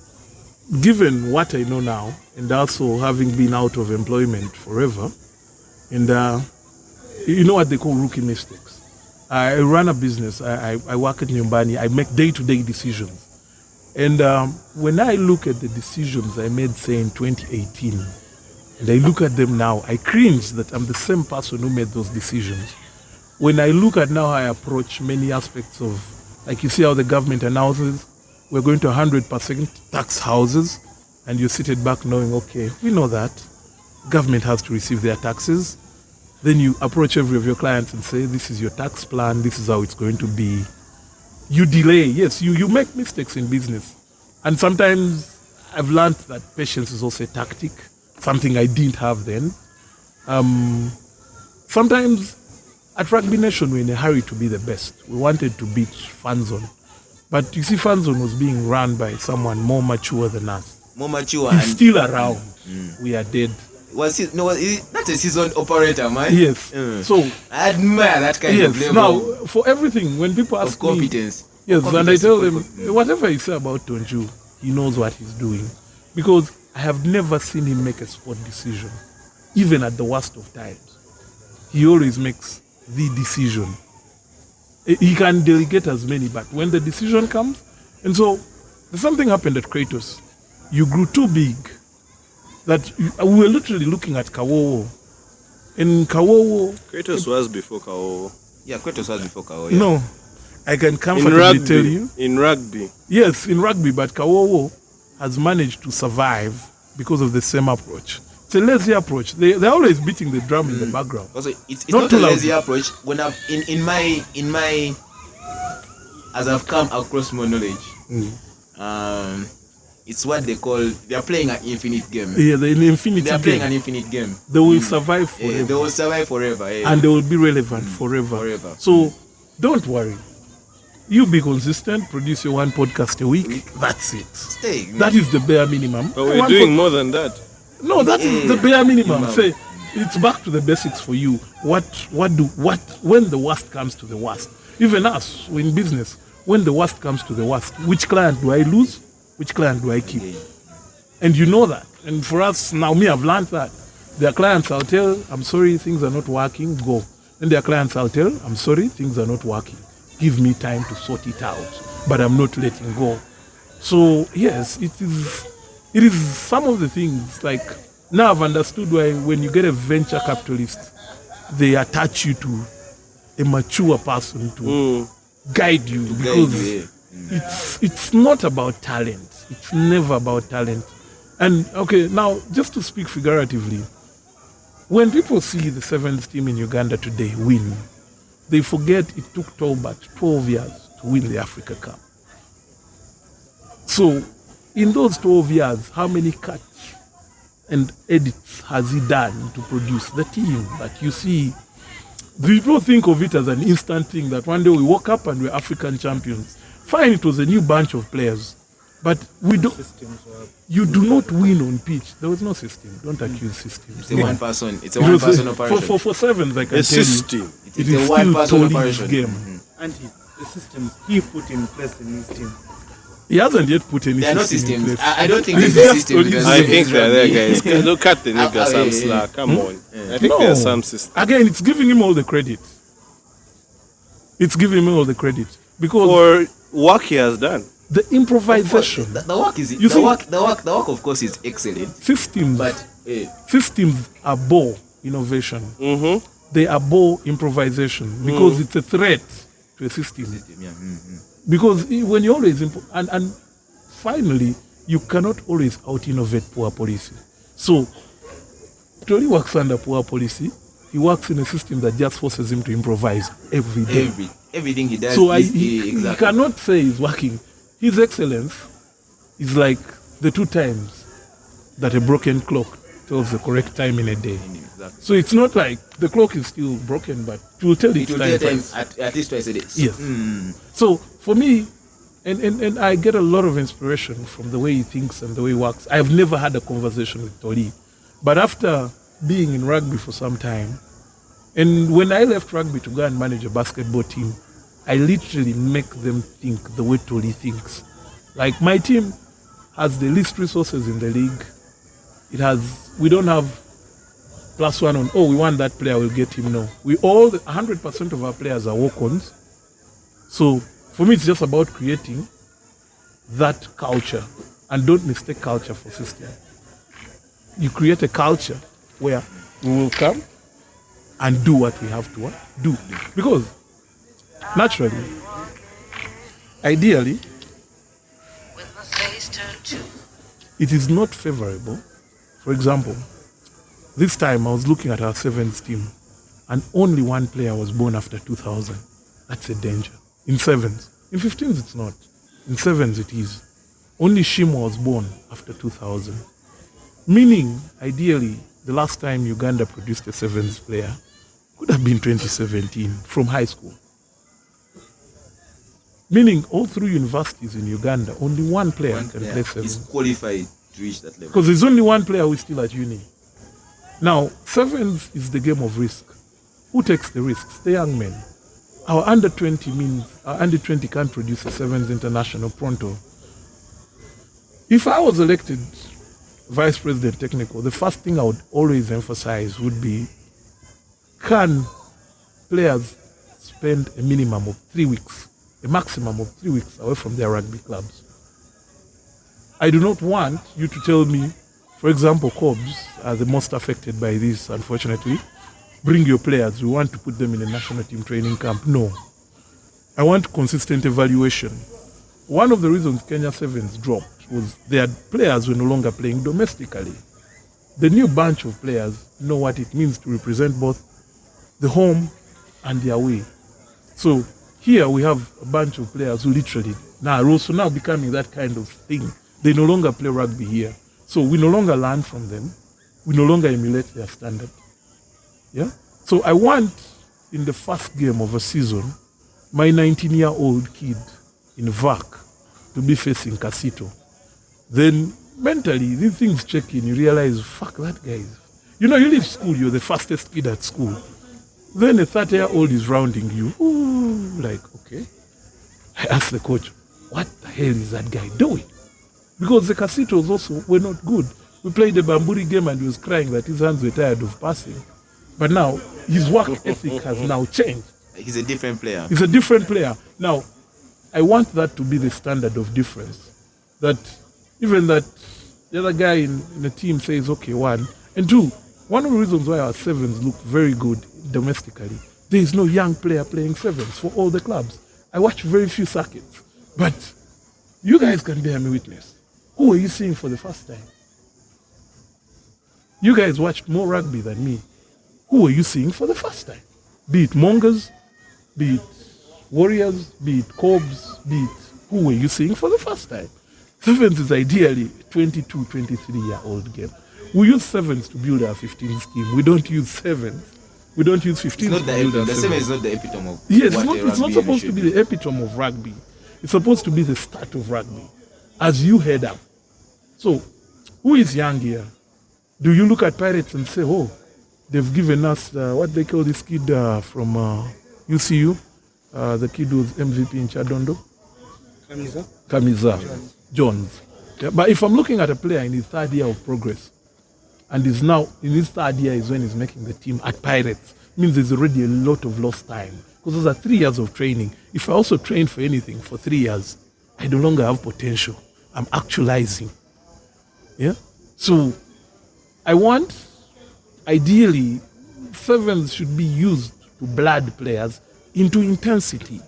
Given what I know now, and also having been out of employment forever, and you know what they call rookie mistakes. I run a business. I work at Nyumbani. I make day-to-day decisions. And when I look at the decisions I made, say, in 2018, and I look at them now, I cringe that I'm the same person who made those decisions. When I look at now how I approach many aspects of, like you see how the government announces, we're going to 100% tax houses, and you're seated back knowing, okay, we know that. Government has to receive their taxes. Then you approach every of your clients and say, this is your tax plan, this is how it's going to be. You delay, yes, you make mistakes in business. And sometimes I've learned that patience is also a tactic, something I didn't have then. Sometimes at Rugby Nation, we're in a hurry to be the best. We wanted to beat Fanzone. But you see, Fanzone was being run by someone more mature than us. More mature. He's still around. We are dead. Was he, no, that's a seasoned operator, man. Yes. So I admire that kind of level. Now, for everything, when people ask of competence. me, yes, and I tell them, people. whatever you say about Tonju, he knows what he's doing. Because I have never seen him make a sport decision, even at the worst of times. He always makes the decision. He can delegate as many, but when the decision comes, and so there's something happened at Kratos. You grew too big that we were literally looking at Kawowo. In Kawowo... Kratos was before Kawowo. Yeah, Kratos was before Kawowo. Yeah. No, I can comfortably tell you. In rugby. Yes, in rugby, but Kawowo has managed to survive because of the same approach. It's a lazy approach. They're always beating the drum in the background. Also, it's not a lazy approach. When I've in my as I've come across more knowledge, it's what they call, they are playing an infinite game. Yeah, the infinite They are game. playing an infinite game. They will survive forever. Yeah, they will survive forever. Yeah. And they will be relevant forever. So don't worry. You be consistent, produce your one podcast a week. That's it. Stay. That is the bare minimum. But we're doing more than that. No, that is the bare minimum. Say it's back to the basics for you. When the worst comes to the worst. Even us, we're in business. When the worst comes to the worst, which client do I lose? Which client do I keep? And you know that. And for us, now I've learned that. There are clients I'll tell, I'm sorry, things are not working, go. And there are clients I'll tell, I'm sorry, things are not working. Give me time to sort it out. But I'm not letting go. So, yes, it is some of the things, like, now I've understood why when you get a venture capitalist, they attach you to a mature person to guide you. Because it's not about talent. It's never about talent. And okay, now just to speak figuratively, when people see the sevens team in Uganda today win, they forget it took Tolbert 12 years to win the Africa Cup. So in those 12 years, how many cuts and edits has he done to produce the team that you see? People think of it as an instant thing that one day we woke up and we're African champions. Fine, it was a new bunch of players, but we don't. You do not win on pitch. There was no system. Don't accuse systems. It's a one person. It's a one person operation. For sevens, I can tell system. you, It is a one person operation. Game. And the systems he put in place in his team. He hasn't yet put any There are no system in systems. place. I don't think there's a system. I think they're there, guys. Look at the nigga, some slack. Come on. I think there's some system. Again, it's giving him all the credit. It's giving him all the credit because For work he has done. the improvisation. The work is You the see- work. The work, of course, is excellent. Systems, But systems are bore innovation. Mm-hmm. They are bore improvisation because it's a threat to a system. yeah, Because when you always and finally, you cannot always out innovate poor policy. So Tori works under poor policy. He works in a system that just forces him to improvise every day. everything he does. So he he cannot say he's working. His excellence is like the 2 times that a broken clock tells the correct time in a day. Exactly. So it's not like the clock is still broken, but it will tell It its will time tell them twice. at least twice a day. Yes. So for me, and I get a lot of inspiration from the way he thinks and the way he works. I've never had a conversation with Toli, but after being in rugby for some time, and when I left rugby to go and manage a basketball team, I literally make them think the way Toli thinks. Like my team has the least resources in the league. We don't have +1 on, we want that player, we'll get him. No. 100% of our players are walk-ons. So for me, it's just about creating that culture, and don't mistake culture for system. You create a culture where we will come and do what we have to do. Because naturally, ideally, it is not favorable. For example, this time I was looking at our sevens team and only one player was born after 2000. That's a danger. In sevens. In 15s it's not. In sevens it is. Only Shimo was born after 2000. Meaning, ideally, the last time Uganda produced a sevens player could have been 2017 from high school. Meaning, all through universities in Uganda, only one player can play sevens. Is qualified to reach that level. Because there's only one player who is still at uni. Now, sevens is the game of risk. Who takes the risks? The young men. Our under 20 means our under 20 can't produce a sevens international pronto. If I was elected vice president technical, the first thing I would always emphasize would be, can players spend a minimum of 3 weeks, a maximum of 3 weeks away from their rugby clubs? I do not want you to tell me, for example, Cobs are the most affected by this, unfortunately. Bring your players, we want to put them in a national team training camp. No. I want consistent evaluation. One of the reasons Kenya Sevens dropped was their players were no longer playing domestically. The new bunch of players know what it means to represent both the home and the away. So here we have a bunch of players who literally are also now becoming that kind of thing. They no longer play rugby here. So we no longer learn from them. We no longer emulate their standard. Yeah? So I want, in the first game of a season, my 19-year-old kid in VAC to be facing Casito. Then mentally, these things check in, you realize, fuck, that guy is... You know, you leave school, you're the fastest kid at school. Then a 30-year-old is rounding you. Ooh, like, okay. I asked the coach, what the hell is that guy doing? Because the Casitos also were not good. We played the Bamburi game and he was crying that his hands were tired of passing. But now, his work ethic has now changed. He's a different player. He's a different player. Now, I want that to be the standard of difference. That even that the other guy in the team says, okay, one. And two, one of the reasons why our sevens look very good domestically, there is no young player playing sevens for all the clubs. I watch very few circuits. But you guys can bear me witness. Who are you seeing for the first time? You guys watched more rugby than me. Who are you seeing for the first time? Be it Mongers, be it Warriors, be it Cobs, be it... Who are you seeing for the first time? Sevens is ideally a 22, 23-year-old game. We use sevens to build our 15s team. We don't use sevens. We don't use 15s to build our sevens. The seven is not the epitome of yes, it's not supposed to be the epitome of rugby. It's supposed to be the start of rugby as you head up. So, who is young here? Do you look at Pirates and say, oh, they've given us, what they call this kid from UCU, the kid who's MVP in Chadondo? Kamiza. Jones. Yeah, but if I'm looking at a player in his third year of progress, and is now in his third year is when he's making the team at Pirates, means there's already a lot of lost time. Because those are 3 years of training. If I also train for anything for 3 years, I no longer have potential. I'm actualizing. Yeah? So I want, ideally, sevens should be used to blood players into intensity.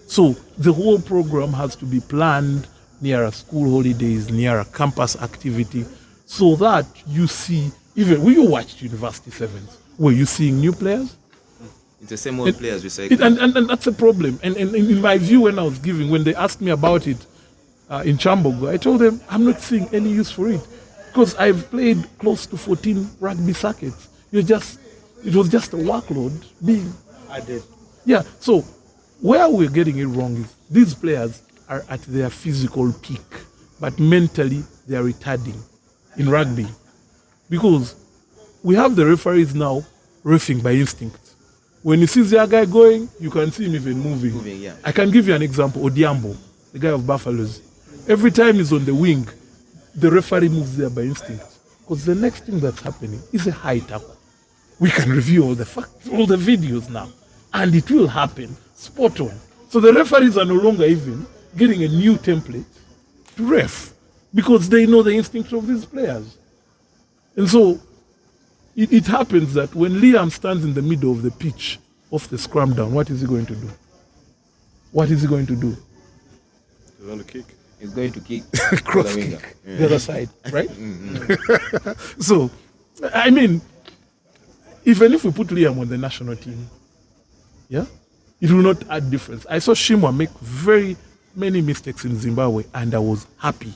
So the whole program has to be planned near a school holidays, near a campus activity, so that you see, even when you watched University Sevens, were you seeing new players? It's the same old players recycling. And that's a problem. And in my view, when they asked me about it in Chambogo, I told them, I'm not seeing any use for it. Because I've played close to 14 rugby circuits. It was just a workload being added. Yeah, so where we're getting it wrong is these players are at their physical peak, but mentally they are retarding in rugby. Because we have the referees now reffing by instinct. When you see the guy going, you can see him even moving. Yeah. I can give you an example. Odiambo, the guy of Buffaloes. Every time he's on the wing, the referee moves there by instinct. Because the next thing that's happening is a high tackle. We can review all the facts, all the videos now. And it will happen spot on. So the referees are no longer even getting a new template to ref because they know the instincts of these players. And so it happens that when Liam stands in the middle of the pitch off the scrum down, what is he going to do? What is he going to do? He's going to kick. He's going to kick Cross the winger. kick the other side, right? So, I mean, even if we put Liam on the national team, yeah, it will not add difference. I saw Shimwa make very many mistakes in Zimbabwe, and I was happy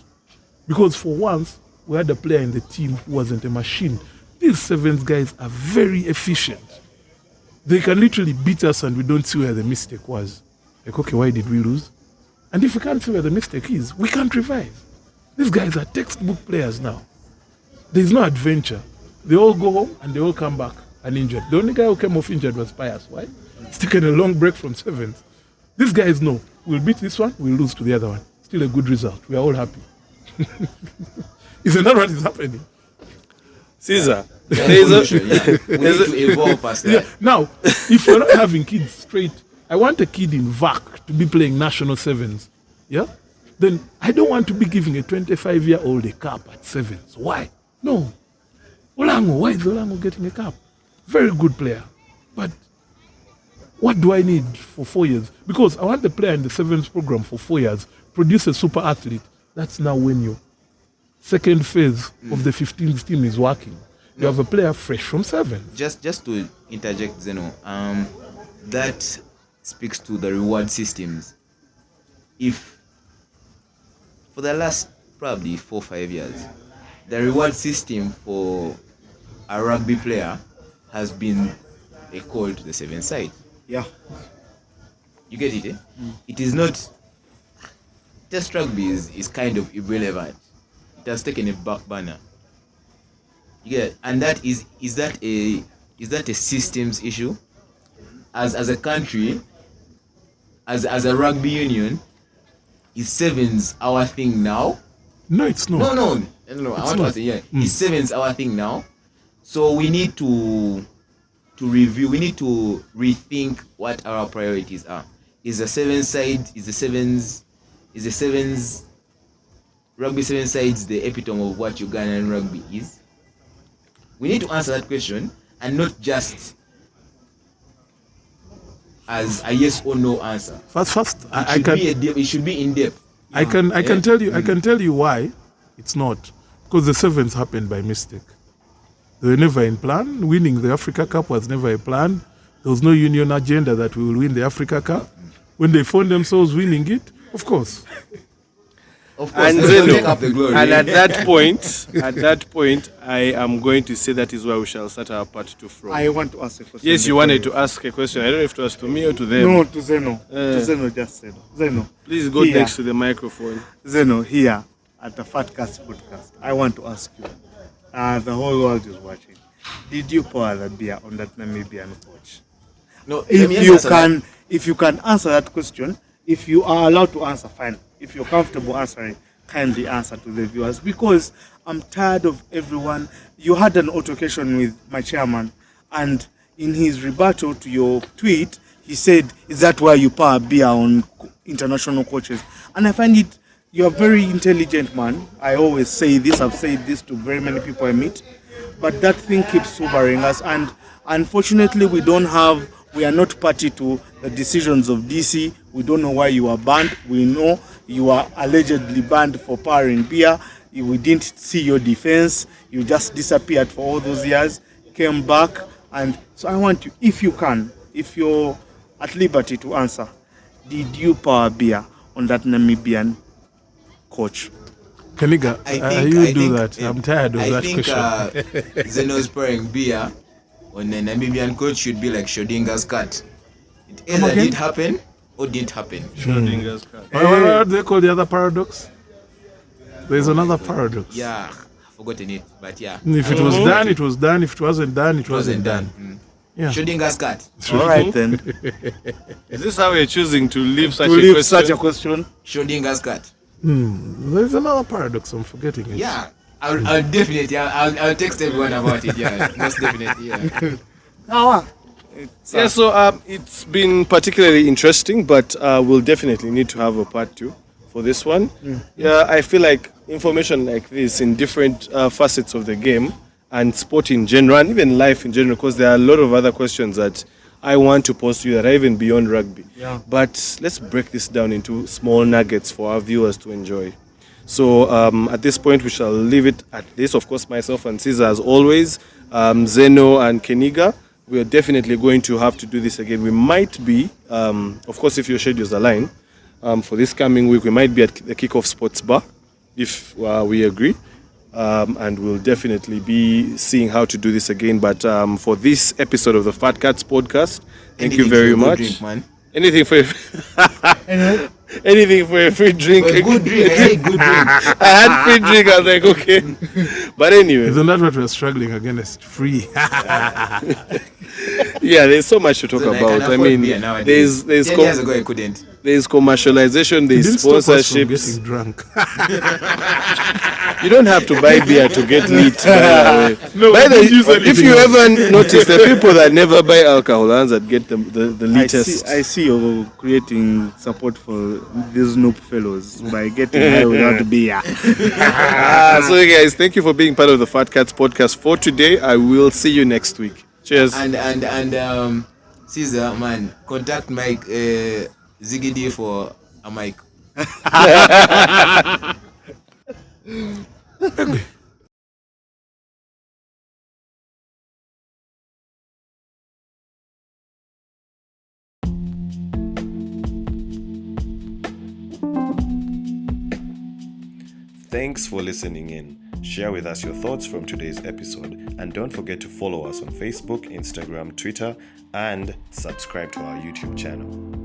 because for once we had a player in the team who wasn't a machine. These sevens guys are very efficient. They can literally beat us and we don't see where the mistake was. Like, okay, why did we lose? And if we can't see where the mistake is, we can't revive. These guys are textbook players now. There's no adventure. They all go home and they all come back uninjured. The only guy who came off injured was Pius. Why? He's taken a long break from sevens. These guys know, we'll beat this one, we'll lose to the other one. Still a good result. We are all happy. Isn't that what is happening? Caesar, We there's need a, to evolve past that. Yeah. Now, if we're not having kids straight, I want a kid in VAC to be playing national sevens. Yeah? Then I don't want to be giving a 25-year-old a cap at sevens. Why? No. Olango, why is Olango getting a cap? Very good player. But what do I need for 4 years? Because I want the player in the sevens program for 4 years, produce a super athlete. That's now when your second phase of the 15th team is working. You have a player fresh from sevens. Just to interject, Zeno, that speaks to the reward systems. If for the last probably 4 or 5 years, the reward system for a rugby player has been a call to the seven side. Yeah. You get it, eh? It is not. Test rugby is kind of irrelevant. It has taken a back burner. You get it? And that is that a systems issue? As a country, as a rugby union, is sevens our thing now? No, it's not. No. I want to say, yeah. Is sevens our thing now? So we need to review. We need to rethink what our priorities are. Is the sevens rugby seven sides the epitome of what Ugandan rugby is? We need to answer that question and not just as a yes or no answer. First, It should be in depth. I can tell you why it's not. Because the sevens happened by mistake. They were never in plan. Winning the Africa Cup was never a plan. There was no union agenda that we will win the Africa Cup. When they found themselves winning it, of course. Of course, and they will take up the glory. and at that point, I am going to say that is where we shall start our part 2 from. I want to ask a question. Yes, you wanted to ask a question. I don't know if it was to me or to them. No, to Zeno. To Zeno, just Zeno. Zeno. Please go Here. next to the microphone. Zeno, here at the Fatcast podcast, I want to ask you. The whole world is watching. Did you pour the beer on that Namibian coach? No, let me answer that. If you can answer that question, if you are allowed to answer, fine. If you're comfortable answering, kindly answer to the viewers, because I'm tired of everyone. You had an altercation with my chairman, and in his rebuttal to your tweet, he said, "Is that why you pour beer on international coaches?" And I find it, you're a very intelligent man. I always say this, I've said this to very many people I meet, but that thing keeps sobering us, and unfortunately we are not party to the decisions of DC. We don't know why you are banned. We know you are allegedly banned for pouring beer. We didn't see your defense. You just disappeared for all those years, came back. And so I want you, if you can, if you're at liberty to answer, did you pour beer on that Namibian coach? Keniga, I'm tired of that question. I think Zeno's pouring beer on the Namibian coach should be like Schrödinger's cat. It either did happen or didn't happen. Schrödinger's cat. What do they call the other paradox? There's another paradox. Yeah, I've forgotten it, but yeah. If it was done, it was done. If it wasn't done, it wasn't done. Yeah. Schrödinger's cat. All right then. Is this how you're choosing to leave such To a leave question? such a question. Schrödinger's cat. There's another paradox. I'm forgetting it. Yeah, I'll definitely. I'll text everyone about it. Yeah, most definitely. Yeah. Yeah, so it's been particularly interesting, but we'll definitely need to have a part 2 for this one. Yeah, I feel like information like this in different facets of the game and sport in general, and even life in general, because there are a lot of other questions that I want to pose to you that are even beyond rugby. Yeah. But let's break this down into small nuggets for our viewers to enjoy. So at this point, we shall leave it at this. Of course, myself and Caesar, as always, Zeno and Keniga, we are definitely going to have to do this again. We might be, of course, if your schedules align, for this coming week, we might be at the Kickoff Sports Bar, if we agree. And we'll definitely be seeing how to do this again. But for this episode of the Fat Cats podcast, thank you very much. Drink, man. Anything for anything for a free drink. For a good drink. I said good drink. I had free drink. I was like, okay. But anyway, Isn't that what we're struggling against? Free. yeah, there's so much to talk So I about. can I afford mean, beer nowadays. there's 10 years ago I couldn't. there's commercialization, there's Didn't stop us from sponsorships. getting drunk. You don't have to buy beer to get lit. By the way. No, By we don't use if anything you else. ever notice the people that never buy alcohol, are ones that get the latest. I see you're creating support for these noob fellows by getting high without beer. So guys, thank you for being part of the Fat Cats podcast for today. I will see you next week. Cheers. And Caesar, man, contact Mike Ziggy for a mic. Thanks for listening in. Share with us your thoughts from today's episode, and don't forget to follow us on Facebook, Instagram, Twitter, and subscribe to our YouTube channel.